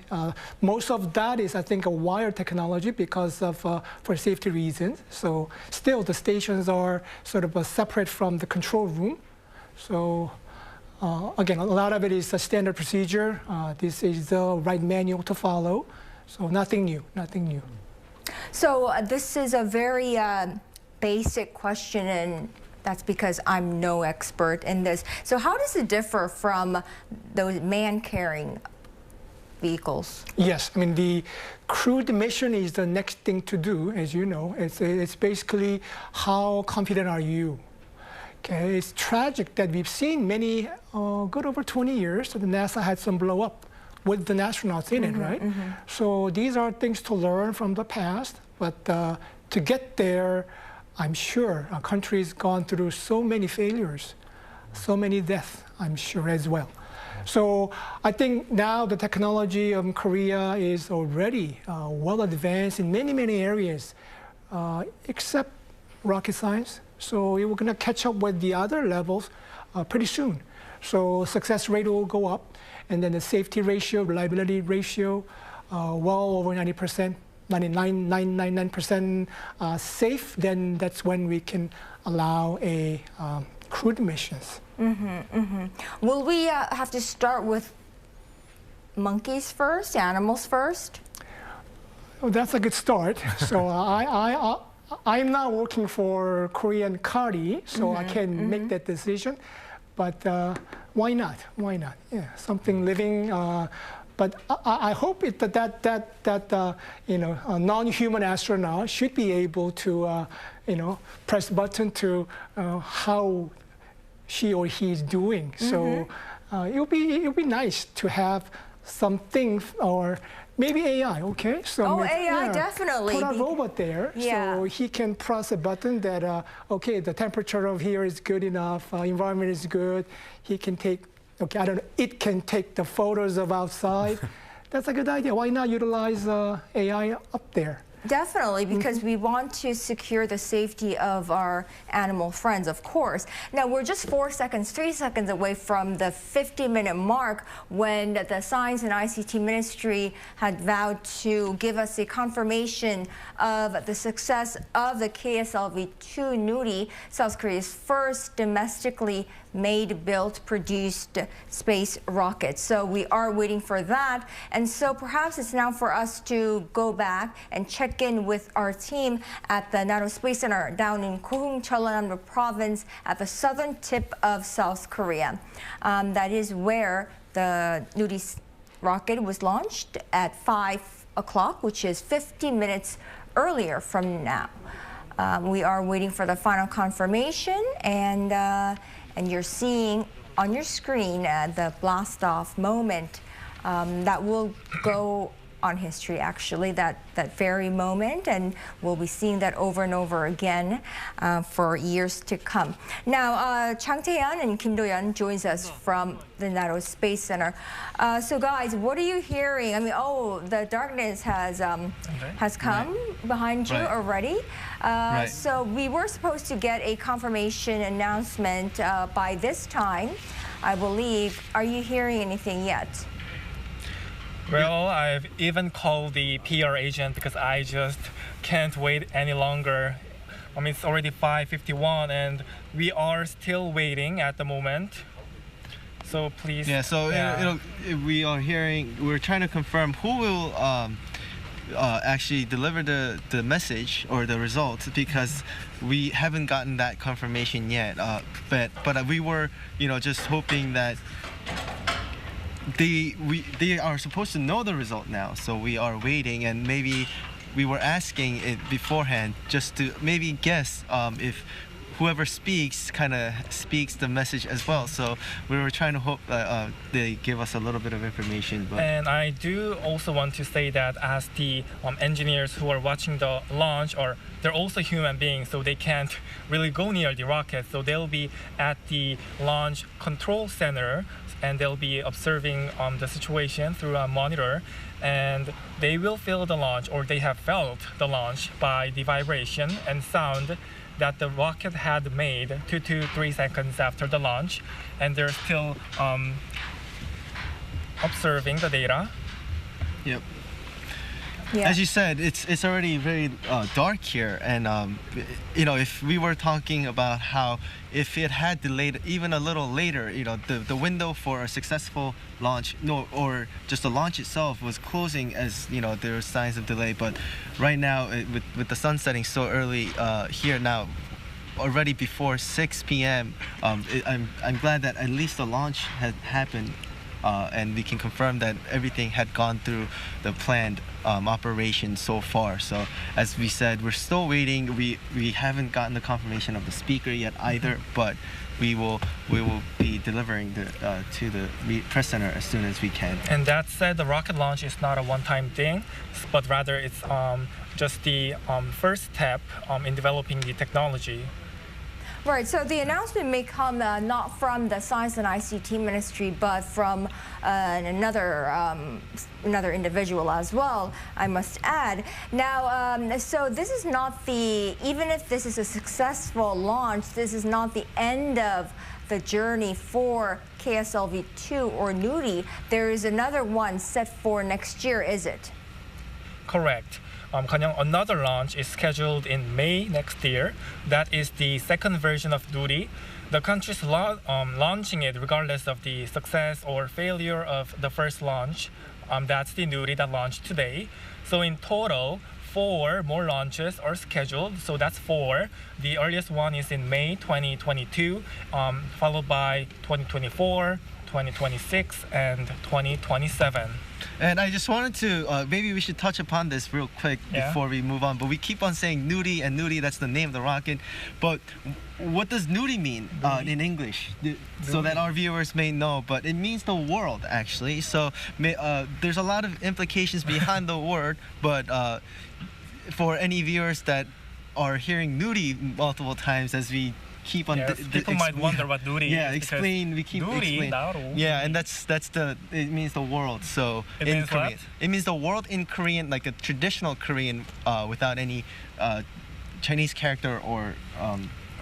[SPEAKER 10] Most of that is, I think, a wired technology because of for safety reasons. So still, the stations are sort of separate from the control room. So again, a lot of it is a standard procedure. This is the right manual to follow. So nothing new, nothing new.
[SPEAKER 1] So this is a very basic question, and that's because I'm no expert in this. So how does it differ from those man-carrying vehicles?
[SPEAKER 10] Yes, I mean, the crewed mission is the next thing to do, as you know. It's basically how confident are you? Okay, it's tragic that we've seen many, good over 20 years, so the NASA had some blow up with the astronauts in it, right? So these are things to learn from the past, but to get there, I'm sure our country's gone through so many failures, so many deaths, I'm sure as well. So I think now the technology of Korea is already well advanced in many, many areas, except rocket science. So we're going to catch up with the other levels pretty soon. So success rate will go up, and then the safety ratio, reliability ratio, well over 90%. 99.99% safe, then that's when we can allow a crewed missions.
[SPEAKER 1] Will we have to start with monkeys first, animals first?
[SPEAKER 10] Oh, that's a good start. So I'm not working for Korean KARI, so I can't make that decision. But why not? Why not? Yeah, something living. But I hope that a non-human astronaut should be able to press button to how she or he is doing. So it'll be nice to have something, or maybe AI. Okay. So
[SPEAKER 1] AI definitely.
[SPEAKER 10] Put a robot there, so he can press a button that okay, the temperature of here is good enough, environment is good. He can take. Okay, I don't know, it can take the photos of outside. That's a good idea. Why not utilize AI up there?
[SPEAKER 1] Definitely, because we want to secure the safety of our animal friends, of course. Now, we're just 3 seconds away from the 50-minute mark when the Science and ICT Ministry had vowed to give us a confirmation of the success of the KSLV-2 Nuri, South Korea's first domestically made, built, produced space rocket. So we are waiting for that. And so perhaps it's now for us to go back and check in with our team at the NATO Space Center down in Gohung, Jeollanam province at the southern tip of South Korea. That is where the Nuri rocket was launched at 5 o'clock, which is 50 minutes earlier from now. We are waiting for the final confirmation, and you're seeing on your screen the blast-off moment that will go on history, actually, that very moment, and we'll be seeing that over and over again for years to come. Now, Chang Tae-yeon and Kim Do-yeon joins us from the NATO Space Center. So, guys, what are you hearing? I mean, oh, the darkness has come behind you already. So we were supposed to get a confirmation announcement by this time, I believe. Are you hearing anything yet?
[SPEAKER 2] Well, I've even called the PR agent because I just can't wait any longer. I mean, it's already 5:51 and we are still waiting at the moment. So please.
[SPEAKER 3] Yeah, so we're trying to confirm who will actually deliver the message or the results, because we haven't gotten that confirmation yet. But we were, just hoping that they are supposed to know the result now, so we are waiting, and maybe we were asking it beforehand just to maybe guess if whoever speaks kind of speaks the message as well. So we were trying to hope they give us a little bit of information.
[SPEAKER 2] And I do also want to say that as the engineers who are watching the launch, or they're also human beings, so they can't really go near the rocket, so they'll be at the launch control center and they'll be observing the situation through a monitor, and they will feel the launch, or they have felt the launch by the vibration and sound that the rocket had made 2 to 3 seconds after the launch, and they're still observing the data.
[SPEAKER 3] Yep. Yeah. As you said, it's already very dark here, and if we were talking about how if it had delayed even a little later, the window for a successful launch, or just the launch itself was closing as there were signs of delay. But right now, with the sun setting so early here now, already before 6 p.m., I'm glad that at least the launch had happened. And we can confirm that everything had gone through the planned operation so far. So as we said, we're still waiting. We haven't gotten the confirmation of the speaker yet either, but we will be delivering to the press center as soon as we can.
[SPEAKER 2] And that said, the rocket launch is not a one-time thing, but rather it's just the first step in developing the technology.
[SPEAKER 1] Right, so the announcement may come not from the Science and ICT Ministry, but from another individual as well, I must add. Now, so this is not even if this is a successful launch, this is not the end of the journey for KSLV-2 or Nuri. There is another one set for next year, is it?
[SPEAKER 2] Correct. Another launch is scheduled in May next year. That is the second version of Nuri. The country's launching it regardless of the success or failure of the first launch. That's the Nuri that launched today. So in total, 4 more launches are scheduled. So that's 4. The earliest one is in May 2022, followed by 2024, 2026, and 2027.
[SPEAKER 3] And I just wanted to, maybe we should touch upon this real quick before we move on. But we keep on saying Nuri, and Nuri, that's the name of the rocket. But what does Nuri mean in English? So that our viewers may know. But it means the world, actually. So there's a lot of implications behind the word. But for any viewers that are hearing Nuri multiple times as we keep on.
[SPEAKER 2] Yes, people might wonder what Nuri
[SPEAKER 3] is.
[SPEAKER 2] Explain.
[SPEAKER 3] We keep
[SPEAKER 2] Nuri,
[SPEAKER 3] explaining. Yeah, and that's the. It means the world. So
[SPEAKER 2] it
[SPEAKER 3] in
[SPEAKER 2] means
[SPEAKER 3] Korean,
[SPEAKER 2] what?
[SPEAKER 3] it means the world in Korean, like a traditional Korean, without any Chinese character or.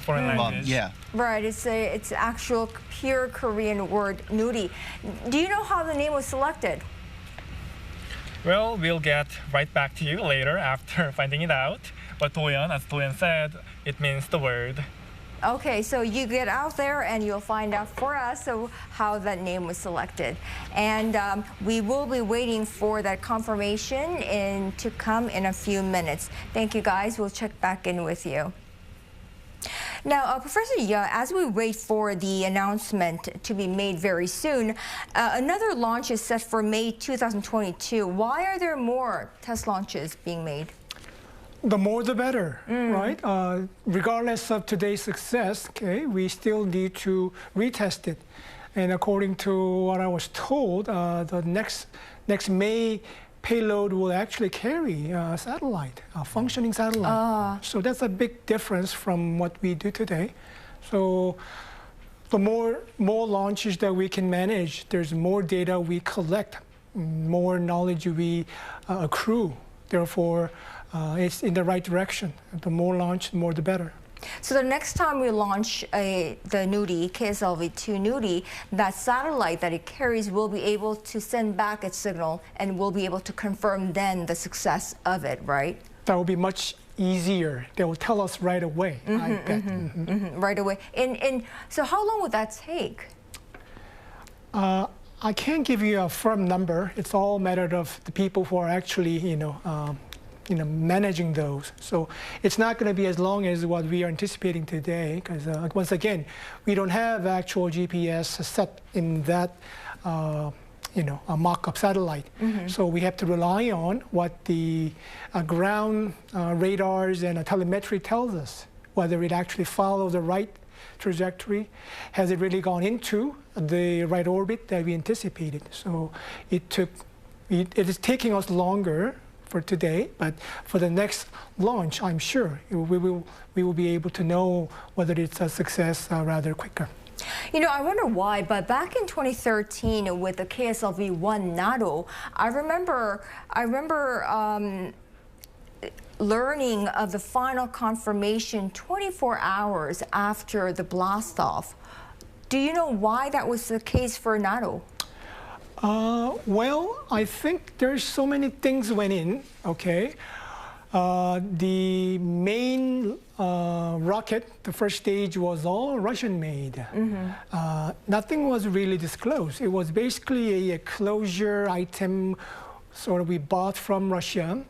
[SPEAKER 2] Foreign language.
[SPEAKER 3] Yeah.
[SPEAKER 1] Right, it's actual pure Korean word, Nuri. Do you know how the name was selected?
[SPEAKER 2] Well, we'll get right back to you later after finding it out. But Doyeon, as Doyeon said, it means the word.
[SPEAKER 1] Okay, so you get out there and you'll find out for us how that name was selected. And we will be waiting for that confirmation to come in a few minutes. Thank you, guys. We'll check back in with you. Now, Professor Ye, as we wait for the announcement to be made very soon, another launch is set for May 2022. Why are there more test launches being made?
[SPEAKER 10] The more the better, right? Regardless of today's success, okay, we still need to retest it. And according to what I was told, the next May payload will actually carry a satellite, a functioning satellite. So that's a big difference from what we do today. So the more launches that we can manage, there's more data we collect, more knowledge we accrue. Therefore, it's in the right direction. The more launch, the more the better.
[SPEAKER 1] So the next time we launch the Nuri, KSLV-2 Nuri, that satellite that it carries will be able to send back its signal and we'll be able to confirm then the success of it, right?
[SPEAKER 10] That will be much easier. They will tell us right away, I bet.
[SPEAKER 1] Right away. And so how long would that take?
[SPEAKER 10] I can't give you a firm number. It's all a matter of the people who are actually, managing those. So it's not going to be as long as what we are anticipating today, because once again, we don't have actual GPS set in that, a mock-up satellite. So we have to rely on what the ground radars and telemetry tells us, whether it actually follows the right trajectory, has it really gone into the right orbit that we anticipated. So it is taking us longer for today, but for the next launch, I'm sure we will be able to know whether it's a success rather quicker.
[SPEAKER 1] I wonder why, but back in 2013 with the KSLV-1 NATO, I remember learning of the final confirmation 24 hours after the blast-off. Do you know why that was the case for NATO?
[SPEAKER 10] Well, I think there's so many things went in, okay? The main rocket, the first stage, was all Russian-made. Nothing was really disclosed. It was basically a closure item sort of we bought from Russia.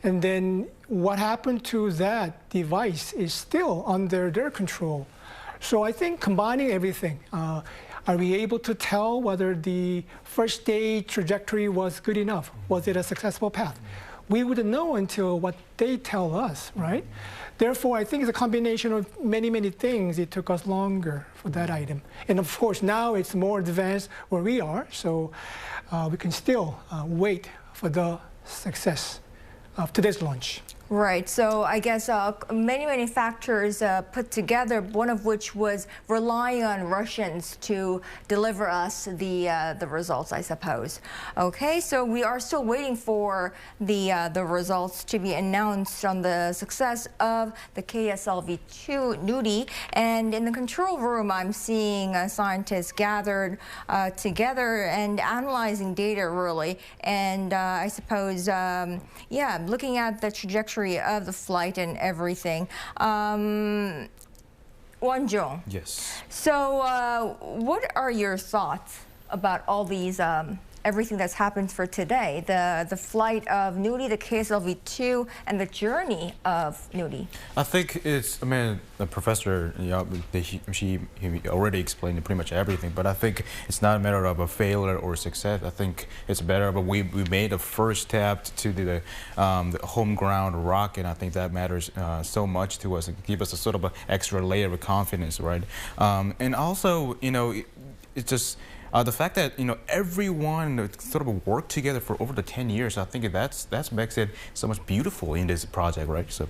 [SPEAKER 10] And then what happened to that device is still under their control. So I think combining everything, are we able to tell whether the first stage trajectory was good enough? Was it a successful path? We wouldn't know until what they tell us, right? Therefore, I think it's a combination of many, many things. It took us longer for that item. And of course, now it's more advanced where we are, so we can still wait for the success of today's launch.
[SPEAKER 1] Right, so I guess many factors put together, one of which was relying on Russians to deliver us the results, I suppose. Okay, so we are still waiting for the results to be announced on the success of the KSLV-2 Nuri. And in the control room, I'm seeing scientists gathered together and analyzing data, really. And I suppose, looking at the trajectory of the flight and everything. Wonjong.
[SPEAKER 11] Yes.
[SPEAKER 1] So what are your thoughts about all these, everything that's happened for today? The flight of Nuri, the KSLV-2, and the journey of Nuri?
[SPEAKER 11] I think the professor, she already explained pretty much everything, but I think it's not a matter of a failure or success. I think it's better, but we made a first step to the homegrown rocket. I think that matters so much to us. It gives us a sort of an extra layer of confidence, right? And also, it's just the fact that everyone sort of worked together for over the 10 years. I think that makes it so much beautiful in this project, right? So.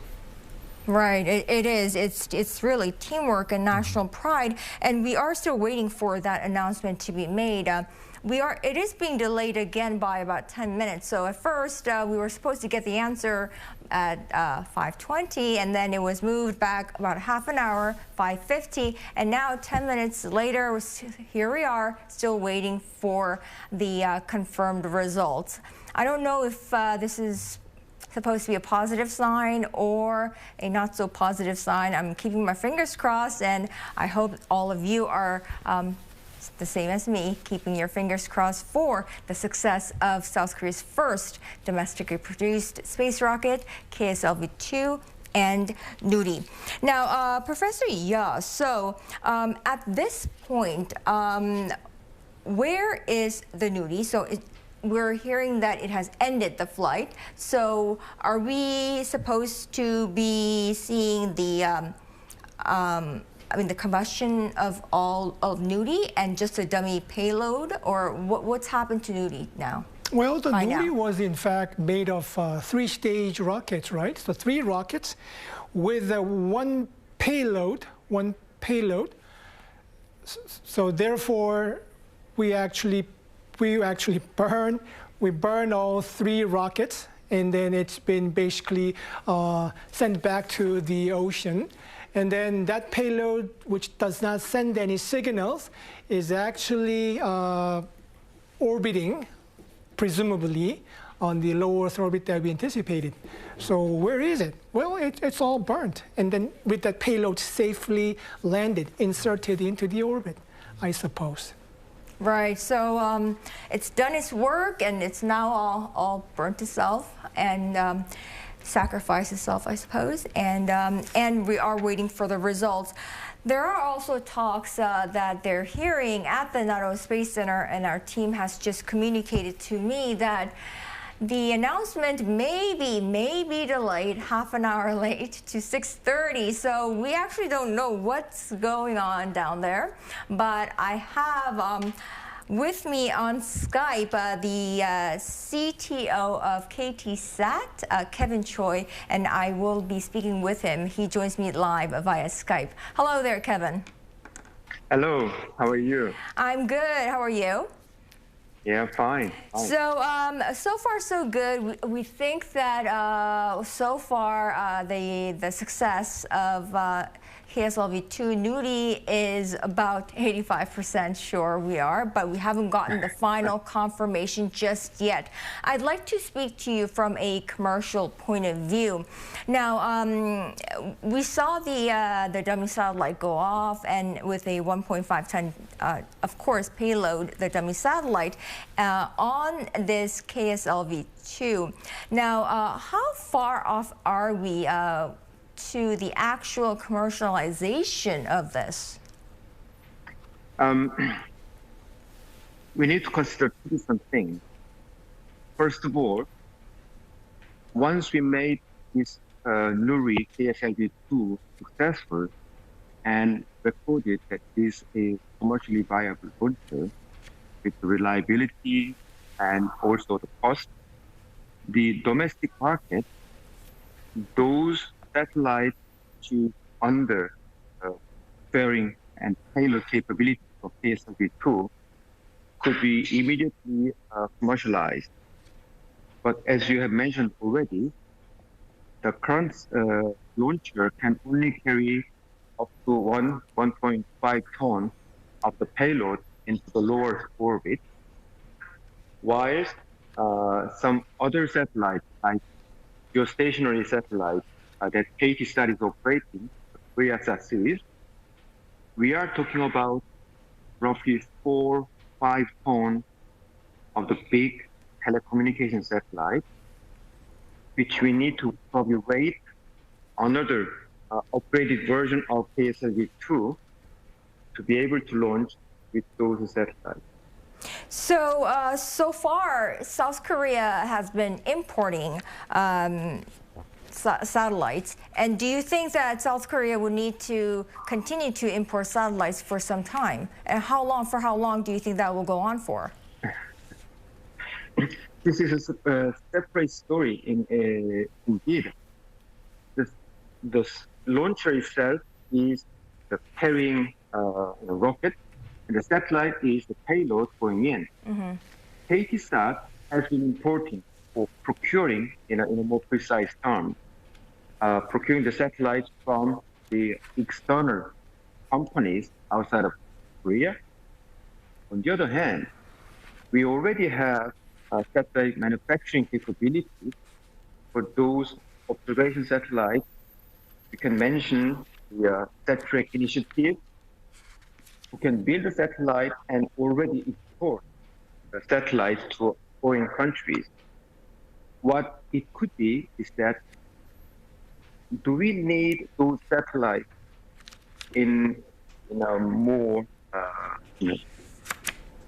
[SPEAKER 1] Right, it is. It's really teamwork and national pride, and we are still waiting for that announcement to be made. It is being delayed again by about 10 minutes. So at first, we were supposed to get the answer at 5:20, and then it was moved back about half an hour, 5:50, and now 10 minutes later, here we are, still waiting for the confirmed results. I don't know if this is supposed to be a positive sign or a not so positive sign. I'm keeping my fingers crossed, and I hope all of you are the same as me, keeping your fingers crossed for the success of South Korea's first domestically produced space rocket, KSLV-2 and Nuri. Now, Professor Ya, so at this point, where is the Nuri? So we're hearing that it has ended the flight. So are we supposed to be seeing the the combustion of all of Nuri and just a dummy payload, or what's happened to Nuri now?
[SPEAKER 10] Well, the Nuri was in fact made of 3-stage rockets, right? So 3 rockets with one payload. So therefore, we actually burn all 3 rockets, and then it's been basically sent back to the ocean. And then that payload, which does not send any signals, is actually orbiting, presumably, on the low Earth orbit that we anticipated. So where is it? Well, it's all burnt. And then with that payload safely landed, inserted into the orbit, I suppose.
[SPEAKER 1] Right, so it's done its work, and it's now all burnt itself and sacrificed itself, I suppose, and we are waiting for the results. There are also talks that they're hearing at the NATO Space Center, and our team has just communicated to me that the announcement may be delayed half an hour late to 6:30. So we actually don't know what's going on down there. But I have with me on Skype the CTO of KTSat, Kevin Choi, and I will be speaking with him. He joins me live via Skype. Hello there, Kevin.
[SPEAKER 15] Hello, how are you?
[SPEAKER 1] I'm good. How are you?
[SPEAKER 15] Yeah, fine.
[SPEAKER 1] So, so far so good. We think that so far the success of KSLV-2 Nuri is about 85% sure we are, but we haven't gotten the final confirmation just yet. I'd like to speak to you from a commercial point of view. Now, we saw the dummy satellite go off, and with a 1.5 ton, of course, payload, the dummy satellite, on this KSLV-2. Now, how far off are we to the actual commercialization of this?
[SPEAKER 15] We need to consider 2 different things. First of all, once we made this Nuri KSLV-2 successful and recorded that this is commercially viable launcher with the reliability and also the cost, the domestic market, those satellites to under fairing and payload capability of KSLV-2 could be immediately commercialized. But as you have mentioned already, the current launcher can only carry up to 1.5 ton of the payload into the lower orbit, while some other satellites, like geostationary satellites that KTSat is operating, the KoreaSat series, we are talking about roughly 4-5 tons of the big telecommunication satellite, which we need to probably wait another upgraded version of KSLV-2 to be able to launch with those satellites.
[SPEAKER 1] So, so far, South Korea has been importing satellites. And do you think that South Korea would need to continue to import satellites for some time? And for how long do you think that will go on for?
[SPEAKER 15] This is a separate story indeed. the launcher itself is the carrying rocket, and the satellite is the payload going in. KTSAT has been important for procuring, in a more precise term, procuring the satellites from the external companies outside of Korea. On the other hand, we already have satellite manufacturing capabilities for those observation satellites. We can mention the SatTrack initiative, who can build a satellite and already export the satellites to foreign countries. What it could be is that, do we need those satellites in a more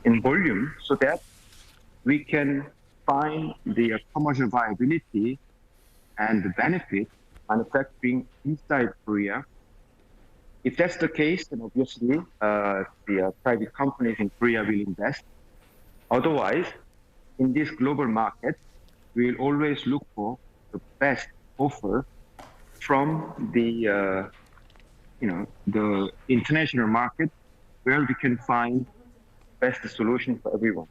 [SPEAKER 15] in volume, so that we can find the commercial viability and the benefit manufacturing inside Korea? If that's the case, then obviously the private companies in Korea will invest. Otherwise, in this global market, we'll always look for the best offer from the the international market, where we can find best solution for everyone.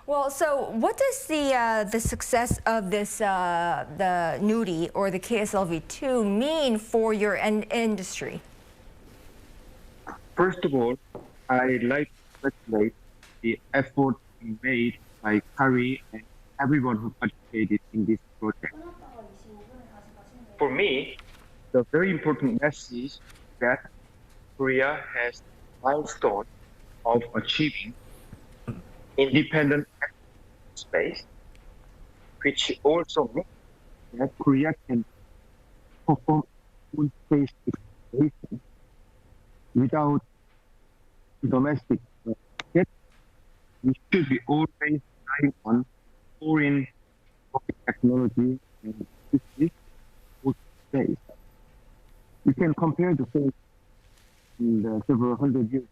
[SPEAKER 1] Well, so what does the success of this the Nuri or the KSLV-2 mean for your industry?
[SPEAKER 15] First of all, I'd like to congratulate the effort made by Kari and everyone who participated in this project. For me, the very important message is that Korea has a milestone of achieving independent space, which also means that Korea can perform full space exploration without domestic market. We should be always relying on foreign technology and space. We can compare the phase in the several hundred years.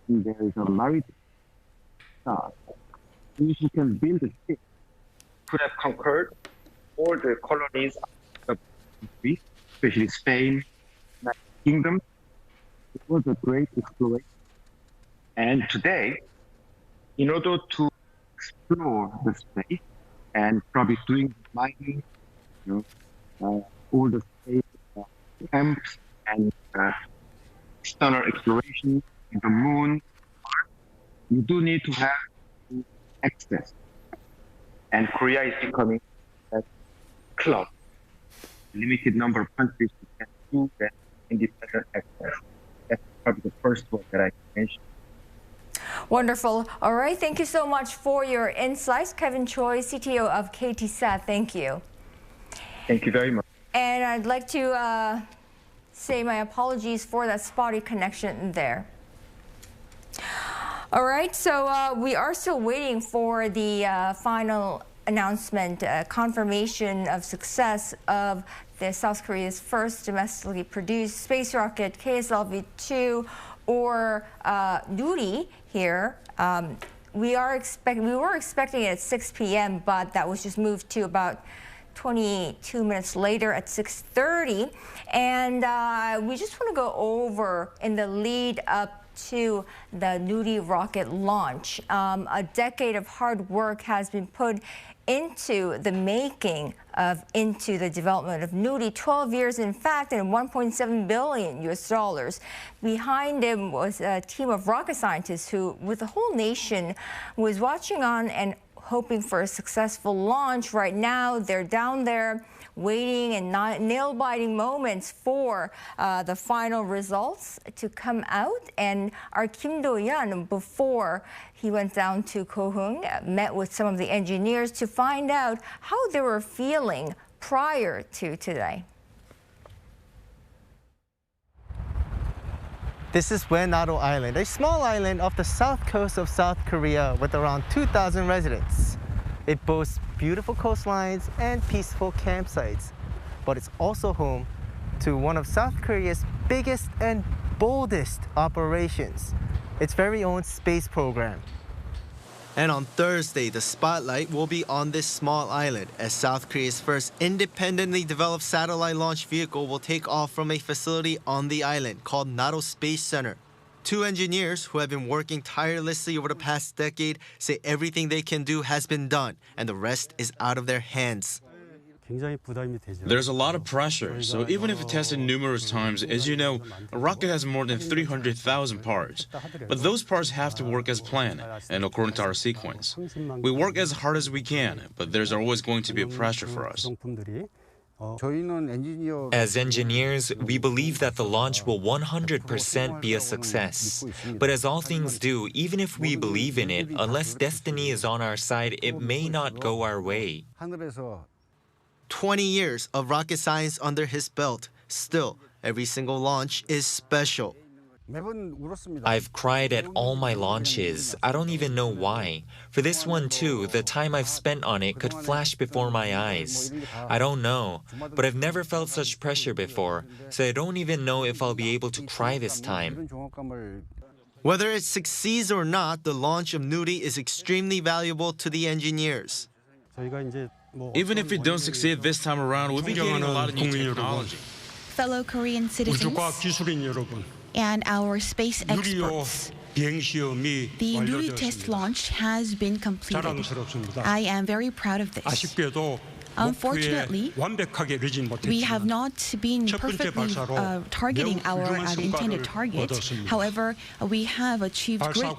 [SPEAKER 15] There is a maritime star, which we can build a ship, could have conquered all the colonies of Greece, especially Spain, United Kingdom. It was a great exploration. And today, in order to explore the space and probably doing mining, all the space camps and external exploration in the moon, you do need to have access. And Korea is becoming that club. Limited number of countries can do that independent access. That's probably the first one that I mentioned.
[SPEAKER 1] Wonderful. All right. Thank you so much for your insights. Kevin Choi, CTO of KTSAT. Thank you.
[SPEAKER 15] Thank you very much.
[SPEAKER 1] And I'd like to say my apologies for that spotty connection there. All right, so we are still waiting for the final announcement, confirmation of success of the South Korea's first domestically produced space rocket, KSLV-2, or Nuri here. We were expecting it at 6 p.m., but that was just moved to about 22 minutes later at 6:30. And we just want to go over in the lead up to the Nuri rocket launch. A decade of hard work has been put into the making of, into the development of Nuri, 12 years in fact, and $1.7 billion. Behind him was a team of rocket scientists who, with the whole nation, was watching on and hoping for a successful launch. Right now, they're down there waiting and nail-biting moments for the final results to come out. And our Kim Do-yeon, before he went down to Kohung, met with some of the engineers to find out how they were feeling prior to today.
[SPEAKER 3] This is Wenado Island, a small island off the south coast of South Korea with around 2,000 residents. It boasts beautiful coastlines and peaceful campsites, but it's also home to one of South Korea's biggest and boldest operations, its very own space program. And on Thursday, the spotlight will be on this small island as South Korea's first independently developed satellite launch vehicle will take off from a facility on the island called NATO Space Center. Two engineers who have been working tirelessly over the past decade say everything they can do has been done and the rest is out of their hands.
[SPEAKER 4] There's a lot of pressure, so even if it tested numerous times, as you know, a rocket has more than 300,000 parts. But those parts have to work as planned and according to our sequence. We work as hard as we can, but there's always going to be a pressure for us.
[SPEAKER 5] As engineers, we believe that the launch will 100% be a success. But as all things do, even if we believe in it, unless destiny is on our side, it may not go our way.
[SPEAKER 3] 20 years of rocket science under his belt. Still, every single launch is special.
[SPEAKER 5] I've cried at all my launches. I don't even know why. For this one too, the time I've spent on it could flash before my eyes. I don't know, but I've never felt such pressure before, so I don't even know if I'll be able to cry this time.
[SPEAKER 3] Whether it succeeds or not, the launch of Nuri is extremely valuable to the engineers.
[SPEAKER 4] Even if we don't succeed this time around, we'll be getting a lot of new technology.
[SPEAKER 12] Fellow Korean citizens and our space experts, the Nuri test launch has been completed. I am very proud of this. Unfortunately, we have not been perfectly targeting our intended target. However, we have achieved great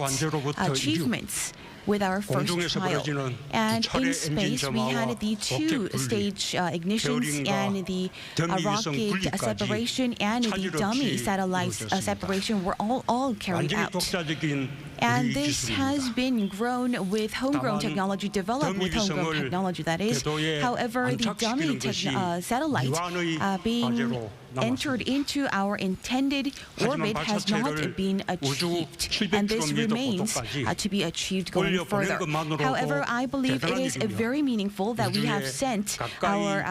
[SPEAKER 12] achievements with our first trial. And in space, we had the two-stage ignitions and the rocket separation and the dummy satellite separation were all carried out. And this has been grown with homegrown technology, developed with homegrown technology, that is. However, the dummy satellite being entered into our intended orbit has not been achieved, and this remains to be achieved going further. However, I believe it is very meaningful that we have sent our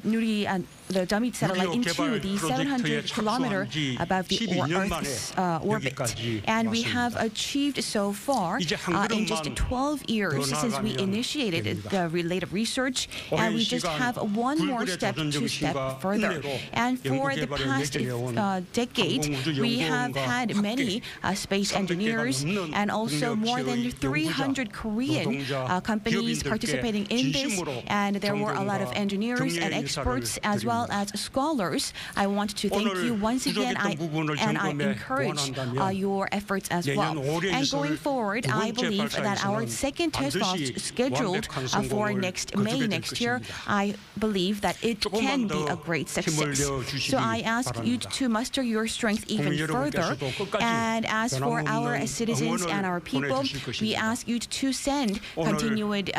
[SPEAKER 12] Nuri, the dummy satellite, into the 700-kilometer above the Earth's orbit, and we have achieved so far in just 12 years since we initiated the related research, and we just have one more step to step further. And for the past decade, we have had many space engineers and also more than 300 Korean companies participating in this, and there were a lot of engineers and experts as well as scholars. I want to thank you once again, and I encourage your efforts as well. And going forward, I believe that our second test launch scheduled for May next year, I believe that it can be a great success. So I ask you to muster your strength even further. And as for our citizens and our people, we ask you to send continued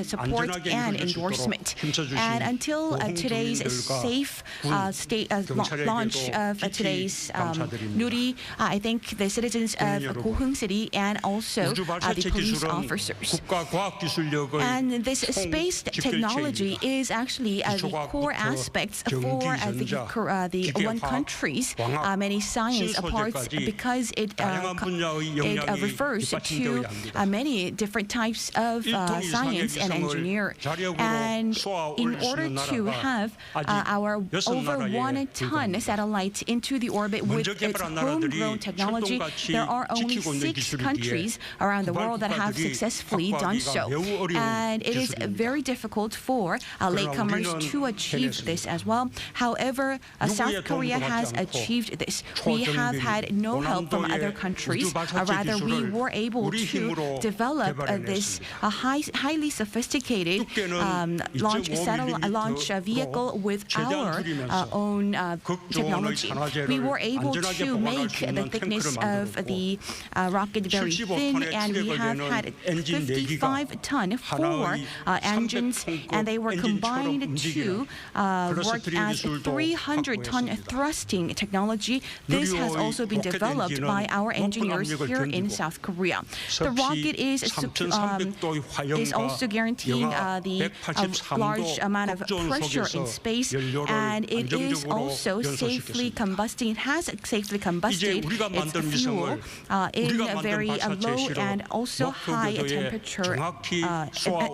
[SPEAKER 12] support and endorsement. And until today's safe launch of today's Nuri, I thank the citizens of Goheung City and also the police officers. And this space technology is actually the core aspects for the one country's many science parts, because it refers to many different types of science and engineering. And in order to have our over 1-ton satellite into the orbit with its homegrown technology, there are only 6 countries around the world that have successfully done so. And it is very difficult for latecomers to achieve this as well. However, South Korea has achieved this. We have had no help from other countries. Rather, we were able to develop this highly sophisticated launch vehicle with our own technology. We were able to make the thickness of the rocket very thin, and we have had 55-ton 4 engines, and they were combined to work as 300-ton thrusting technology. This has also been developed by our engineers here in South Korea. The rocket is also guaranteeing the large amount of pressure space, and it is also safely combusting. It has safely combusted its fuel in a very low and also high temperature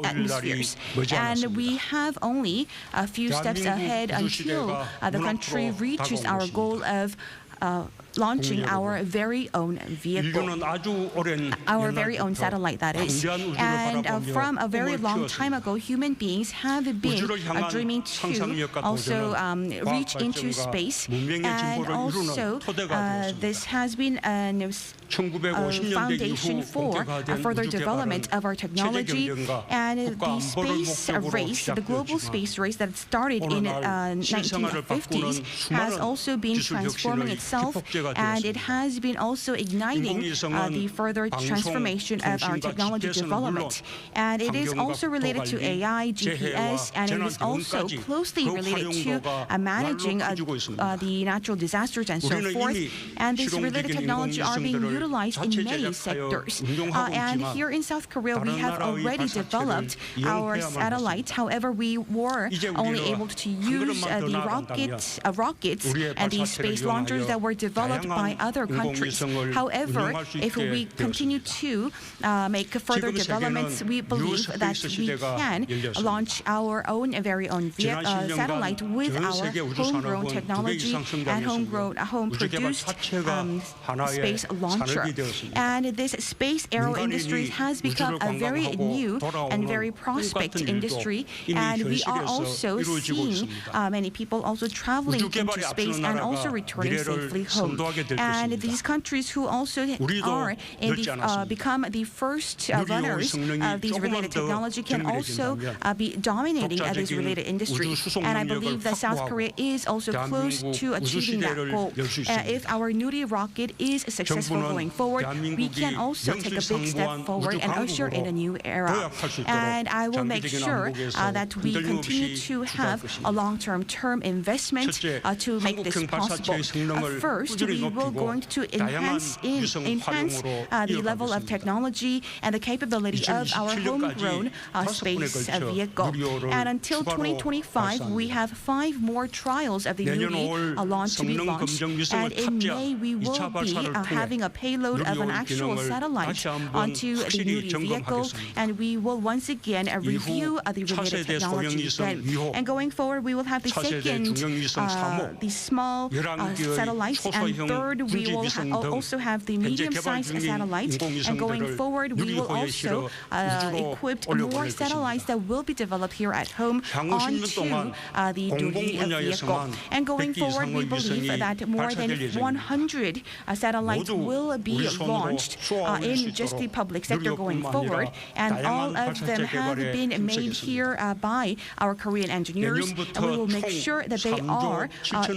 [SPEAKER 12] atmospheres. And we have only a few steps ahead until the country reaches our goal of launching our very own vehicle, our very own satellite, that is. And from a very long time ago, human beings have been dreaming to also reach into space. And also, this has been a foundation for further development of our technology. And the space race, the global space race that started in 1950s, has also been transforming itself, and it has been also igniting the further transformation of our technology development. And it is also related to AI, GPS, and it is also closely related to managing the natural disasters and so forth. And these related technology are being utilized in many sectors. And here in South Korea, we have already developed our satellite. However, we were only able to use the rockets and the space launchers that were developed by other countries. However, if we continue to make further developments, we believe that we can launch our own very own satellite with our homegrown technology and home-produced space launcher. And this space aero industry has become a very new and very prospect industry, and we are also seeing many people also traveling into space and also returning safely home. And these countries who also are in the, become the first runners of these related technology can also be dominating this related industry. And I believe that South Korea is also close to achieving that goal. If our Nuri rocket is successful going forward, we can also take a big step forward and usher in a new era. And I will make sure that we continue to have a long-term investment to make this possible. First, we will going to enhance the level of technology and the capability of our homegrown space vehicle. And until 2025, we have 5 more trials of the Nuri launch to be launched. And in May, we will be having a payload of an actual satellite onto the Nuri vehicle, and we will once again review the related technology again. And going forward, we will have the second, the small satellites, and third, we will also have the medium-sized satellites. And going forward, we will also equip more satellites that will be developed here at home onto the Nuri vehicle. And going forward, we believe that more than 100 satellites will be launched in just the public sector going forward. And all of them have been made here by our Korean engineers. And we will make sure that they are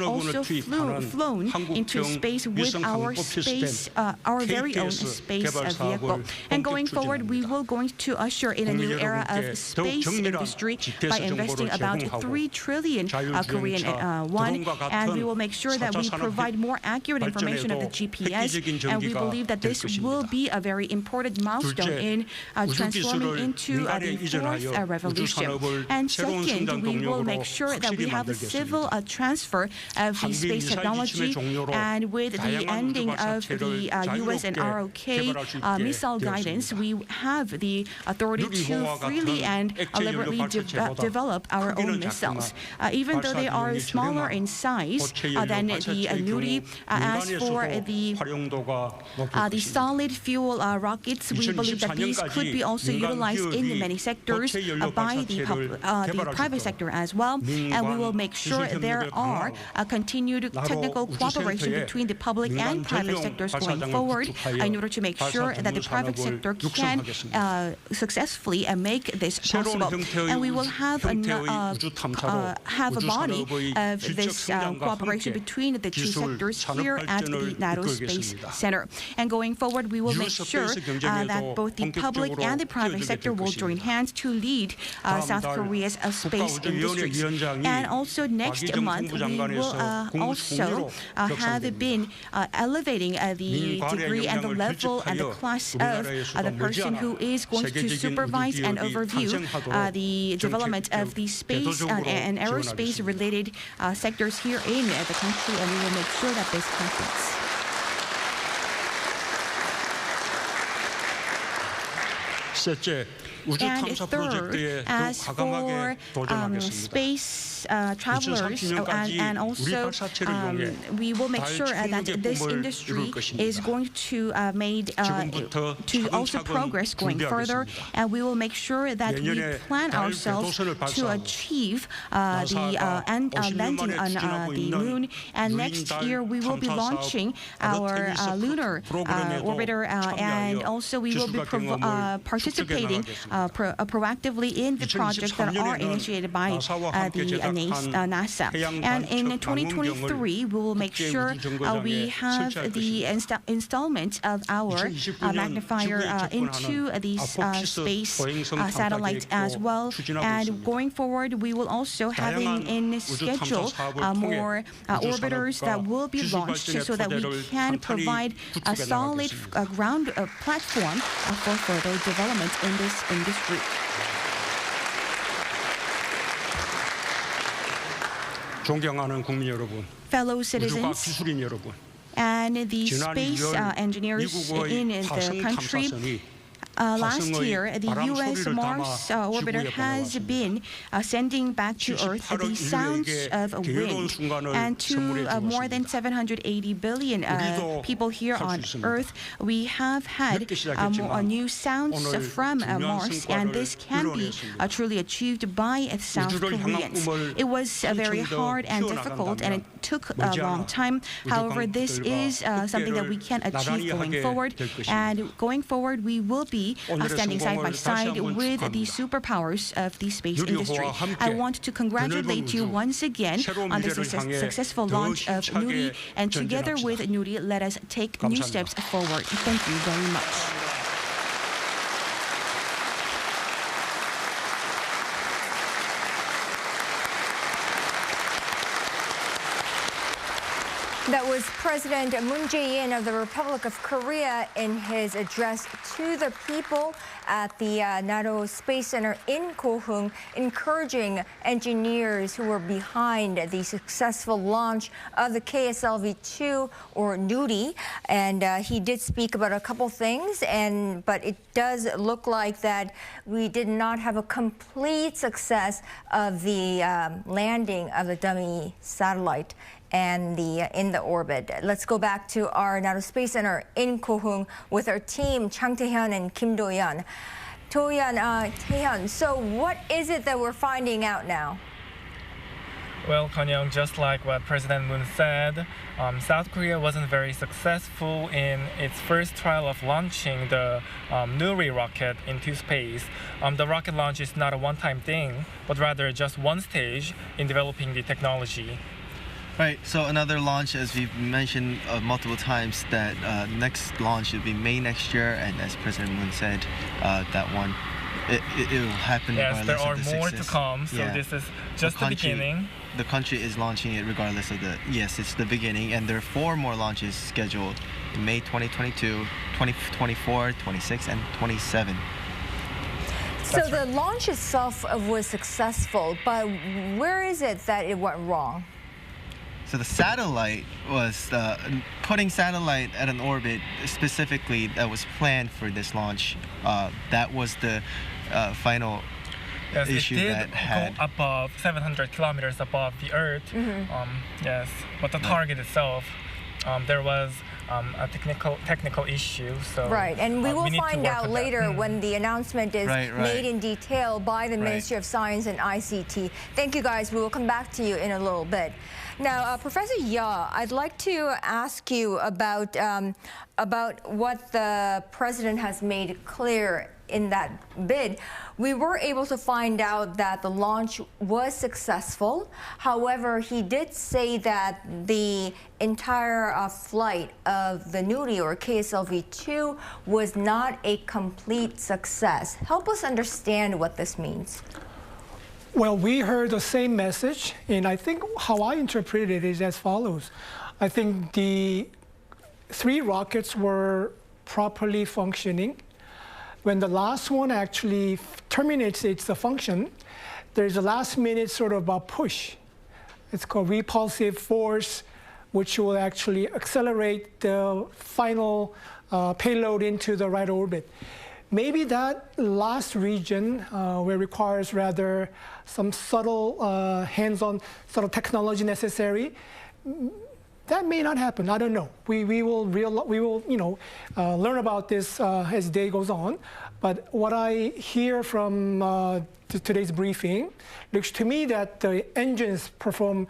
[SPEAKER 12] also flown into space with our very own space vehicle. And going forward, we will going to usher in a new era of space industry by investing about 3 trillion Korean won. And we will make sure that we provide more accurate information of the GPS. And we believe that this will be a very important milestone in transforming into the 4th revolution. And second, we will make sure that we have a civil transfer of the space technology. And with the ending of the US and ROK missile guidance, we have the authority to freely and liberally develop our own missiles. Even though they are smaller in size than the Nuri, as for the solid fuel rockets, we believe that these could be also utilized in many sectors by the private sector as well. And we will make sure there are continued technical cooperation between the public and private sectors going forward in order to make sure that the private sector can successfully make this possible. And we will have a body of this cooperation between the 2 sectors here at the NATO Space Center. And going forward, we will make sure that both the public and the private sector will join hands to lead South Korea's space industry. And also next month, we will also have been elevating the degree and the level and the class of the person who is going to supervise and overview the development of the space and aerospace-related sectors here in the country, and we will make sure that this happens. And third, as for space travelers, and also we will make sure that this industry is going to also progress going further, and we will make sure that we plan ourselves to achieve the landing on the moon. And next year we will be launching our lunar orbiter, and also we will be participating proactively in the projects that are initiated by the NASA. And in 2023, we will make sure we have the installment of our magnifier into these space satellites as well. And going forward, we will also have in schedule more orbiters that will be launched so that we can provide a solid ground platform for further development in this industry. Fellow citizens and the space engineers in the country, last year, the U.S. Mars orbiter has been sending back to Earth the sounds of wind. And to more than 780 billion people here on Earth, we have had new sounds from Mars, and this can be truly achieved by South Koreans. It was very hard and difficult, and it took a long time. However, this is something that we can achieve going forward. And going forward, we will be standing side by side with the superpowers of the space industry. I want to congratulate you once again on the successful launch of Nuri, and together with Nuri, let us take new steps forward. Thank you very much.
[SPEAKER 1] That was President Moon Jae-in of the Republic of Korea in his address to the people at the NATO Space Center in Kohung, encouraging engineers who were behind the successful launch of the KSLV-2 or Nuri. And he did speak about a couple things, but it does look like that we did not have a complete success of the landing of the dummy satellite and in the orbit. Let's go back to our NATO Space Center in Kohung with our team, Chang Tae-hyun and Kim Do-yeon. Tae-hyun, so what is it that we're finding out now?
[SPEAKER 2] Well, Kanyang, just like what President Moon said, South Korea wasn't very successful in its first trial of launching the Nuri rocket into space. The rocket launch is not a one-time thing, but rather just one stage in developing the technology.
[SPEAKER 3] Right, so another launch, as we've mentioned multiple times, that next launch will be May next year, and as President Moon said, that one, it will happen regardless of the success. Yes, there are more to come, so this is just the beginning. The country is launching it regardless of it's the beginning, and there are 4 more launches scheduled in May 2022, 2024, 26, and 27.
[SPEAKER 1] So the launch itself was successful, but where is it that it went wrong?
[SPEAKER 3] So the satellite was putting satellite at an orbit specifically that was planned for this launch. That was the final issue that had
[SPEAKER 2] go above 700 kilometers above the Earth. Yes, but the target itself, there was a technical issue. So
[SPEAKER 1] right, and we will find out later when the announcement is made in detail by the Ministry of Science and ICT. Thank you, guys. We will come back to you in a little bit. Now, Professor Ya, I'd like to ask you about what the president has made clear in that bid. We were able to find out that the launch was successful. However, he did say that the entire flight of the Nuri or KSLV-2 was not a complete success. Help us understand what this means.
[SPEAKER 10] Well, we heard the same message, and I think how I interpret it is as follows. I think the 3 rockets were properly functioning. When the last one actually terminates its function, there's a last-minute sort of a push. It's called repulsive force, which will actually accelerate the final payload into the right orbit. Maybe that last region where it requires rather some subtle hands-on sort of technology necessary, that may not happen. I don't know. We will learn about this as the day goes on. But what I hear from today's briefing looks to me that the engines perform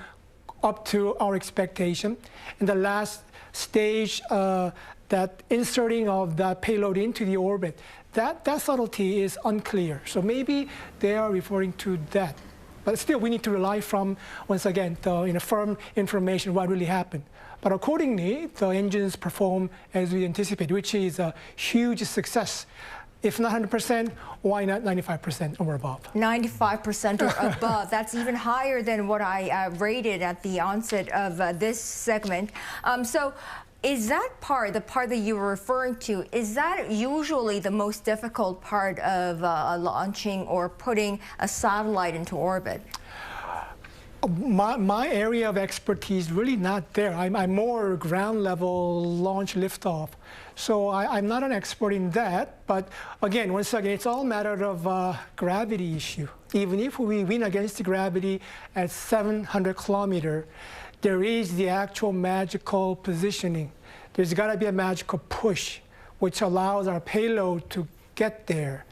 [SPEAKER 10] up to our expectation. In the last stage, that inserting of that payload into the orbit, that subtlety is unclear. So maybe they are referring to that. But still, we need to rely from, once again, the firm information, what really happened. But accordingly, the engines perform as we anticipate, which is a huge success. If not 100%, why not 95% or above? 95%
[SPEAKER 1] or above. That's even higher than what I rated at the onset of this segment. So is that part, the part that you were referring to, is that usually the most difficult part of launching or putting a satellite into orbit?
[SPEAKER 10] My area of expertise really not there. I'm more ground level launch liftoff. So I'm not an expert in that. But again, once again, it's all a matter of gravity issue. Even if we win against the gravity at 700 kilometers, there is the actual magical positioning. There's got to be a magical push, which allows our payload to get there.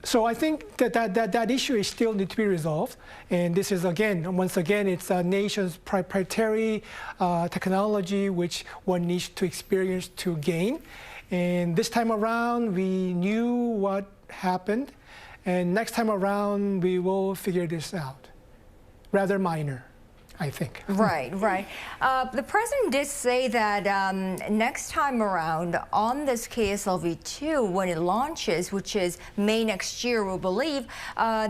[SPEAKER 10] So I think that issue is still need to be resolved. And this is, once again, it's a nation's proprietary technology which one needs to experience to gain. And this time around, we knew what happened. And next time around, we will figure this out. Rather minor, I think.
[SPEAKER 1] Right. The president did say that next time around on this KSLV-2, when it launches, which is May next year, we believe,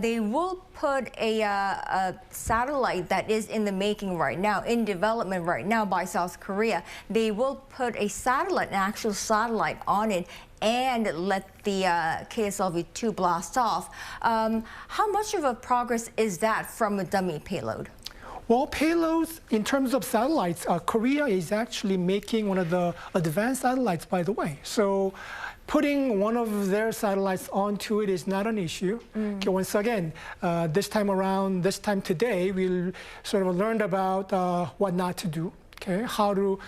[SPEAKER 1] they will put a satellite that is in the making right now, in development right now by South Korea. They will put a satellite, an actual satellite on it, and let the KSLV-2 blast off. How much of a progress is that from a dummy payload?
[SPEAKER 10] Well, payloads, in terms of satellites, Korea is actually making one of the advanced satellites, by the way. So putting one of their satellites onto it is not an issue. Okay, once again, this time around, this time today, we'll sort of learned about what not to do, okay? How to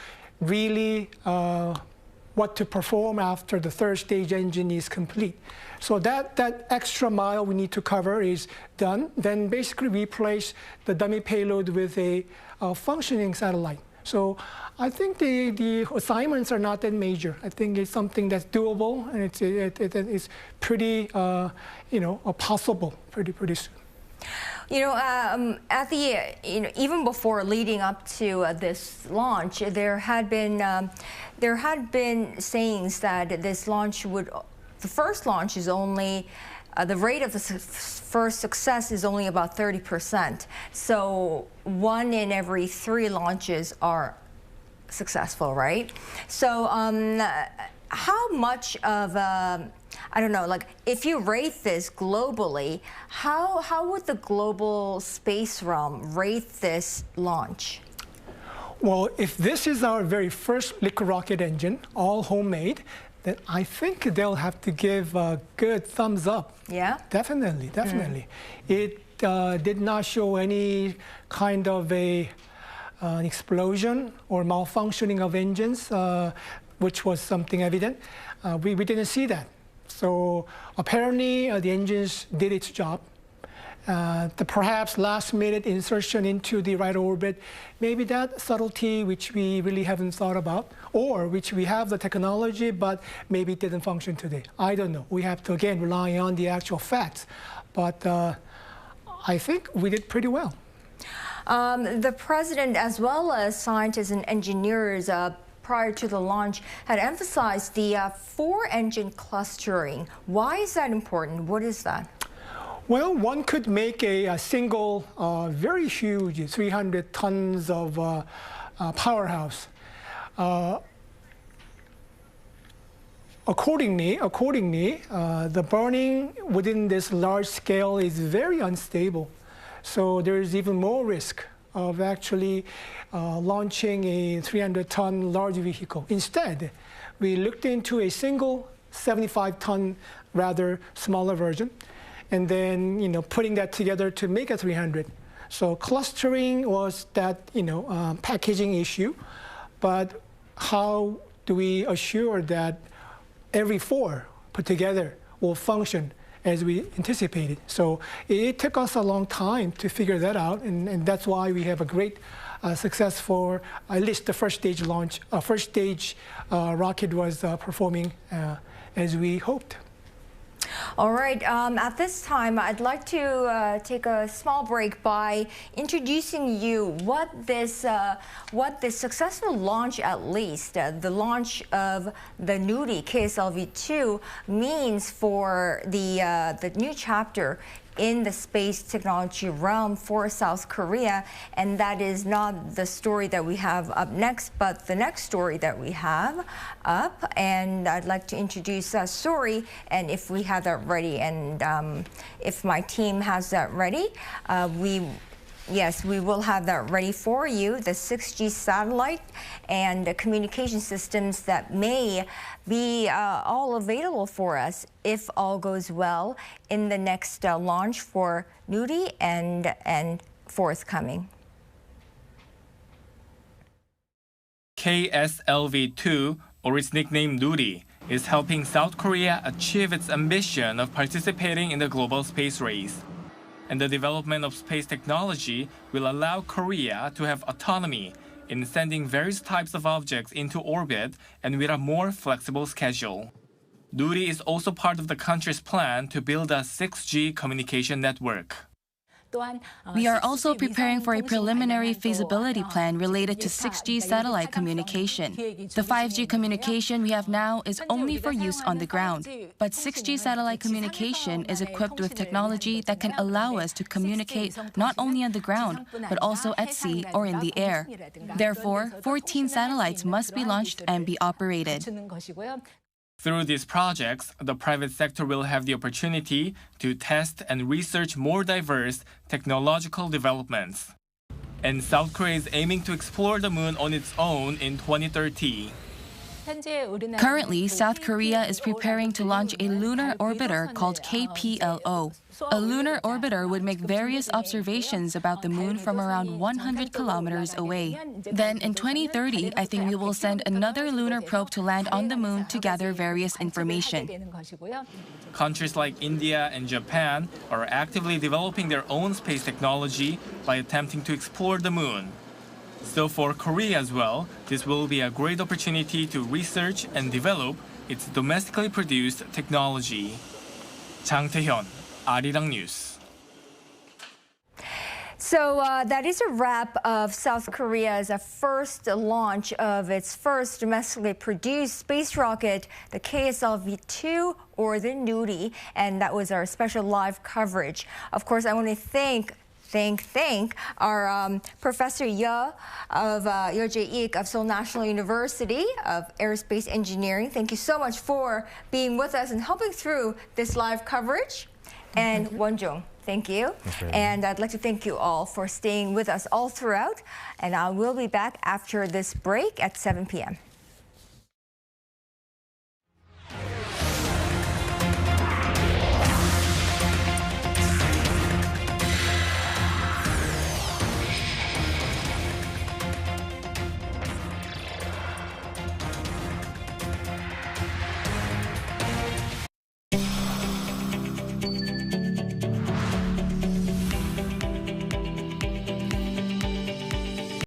[SPEAKER 10] really, what to perform after the third stage engine is complete. So that extra mile we need to cover is done. Then basically replace the dummy payload with a functioning satellite. So I think the assignments are not that major. I think it's something that's doable, and it's pretty, possible pretty soon.
[SPEAKER 1] At the even before leading up to this launch, there had been sayings that this launch would. The first launch is only, the rate of the first success is only about 30%. So 1 in every 3 launches are successful, right? So how much of I don't know, like if you rate this globally, how would the global space realm rate this launch?
[SPEAKER 10] Well, if this is our very first liquid rocket engine, all homemade, then I think they'll have to give a good thumbs up.
[SPEAKER 1] Yeah?
[SPEAKER 10] Definitely. It did not show any kind of an explosion or malfunctioning of engines, which was something evident. We didn't see that. So apparently the engines did its job. The perhaps last-minute insertion into the right orbit, maybe that subtlety which we really haven't thought about, or which we have the technology, but maybe it didn't function today. I don't know. We have to, again, rely on the actual facts. But I think we did pretty well.
[SPEAKER 1] The president, as well as scientists and engineers, prior to the launch, had emphasized the 4-engine clustering. Why is that important? What is that?
[SPEAKER 10] Well, one could make a single, very huge, 300 tons of powerhouse. Accordingly, the burning within this large scale is very unstable. So there is even more risk of actually launching a 300-ton large vehicle. Instead, we looked into a single 75-ton, rather smaller version, and then putting that together to make a 300. So clustering was that packaging issue, but how do we assure that every 4 put together will function as we anticipated? So it took us a long time to figure that out, and that's why we have a great success for at least the first stage launch. First stage rocket was performing as we hoped.
[SPEAKER 1] All right, at this time, I'd like to take a small break by introducing you what this successful launch, at least, the launch of the Nuri KSLV-2 means for the new chapter in the space technology realm for South Korea. And that is not the story that we have up next, but the next story that we have up. And I'd like to introduce Nuri, and if we have that ready, and if my team has that ready, yes, we will have that ready for you, the 6G satellite and the communication systems that may be all available for us if all goes well in the next launch for Nuri and forthcoming.
[SPEAKER 2] KSLV-2, or its nickname Nuri, is helping South Korea achieve its ambition of participating in the global space race. And the development of space technology will allow Korea to have autonomy in sending various types of objects into orbit and with a more flexible schedule. Nuri is also part of the country's plan to build a 6G communication network.
[SPEAKER 14] We are also preparing for a preliminary feasibility plan related to 6G satellite communication. The 5G communication we have now is only for use on the ground, but 6G satellite communication is equipped with technology that can allow us to communicate not only on the ground, but also at sea or in the air. Therefore, 14 satellites must be launched and be operated.
[SPEAKER 2] Through these projects, the private sector will have the opportunity to test and research more diverse technological developments. And South Korea is aiming to explore the moon on its own in 2030.
[SPEAKER 14] Currently, South Korea is preparing to launch a lunar orbiter called KPLO. A lunar orbiter would make various observations about the moon from around 100 kilometers away. Then in 2030, I think we will send another lunar probe to land on the moon to gather various information.
[SPEAKER 2] Countries like India and Japan are actively developing their own space technology by attempting to explore the moon. So for Korea as well, this will be a great opportunity to research and develop its domestically produced technology. Chang Tae-hyun, Arirang News.
[SPEAKER 1] So that is a wrap of South Korea's first launch of its first domestically produced space rocket, the KSLV-2 or the Nuri, and that was our special live coverage. Of course, I want to thank our Professor Ye of Ye Jae-ik of Seoul National University of Aerospace Engineering. Thank you so much for being with us and helping through this live coverage. And Won-jung, thank you. And I'd like to thank you all for staying with us all throughout. And I will be back after this break at 7 p.m.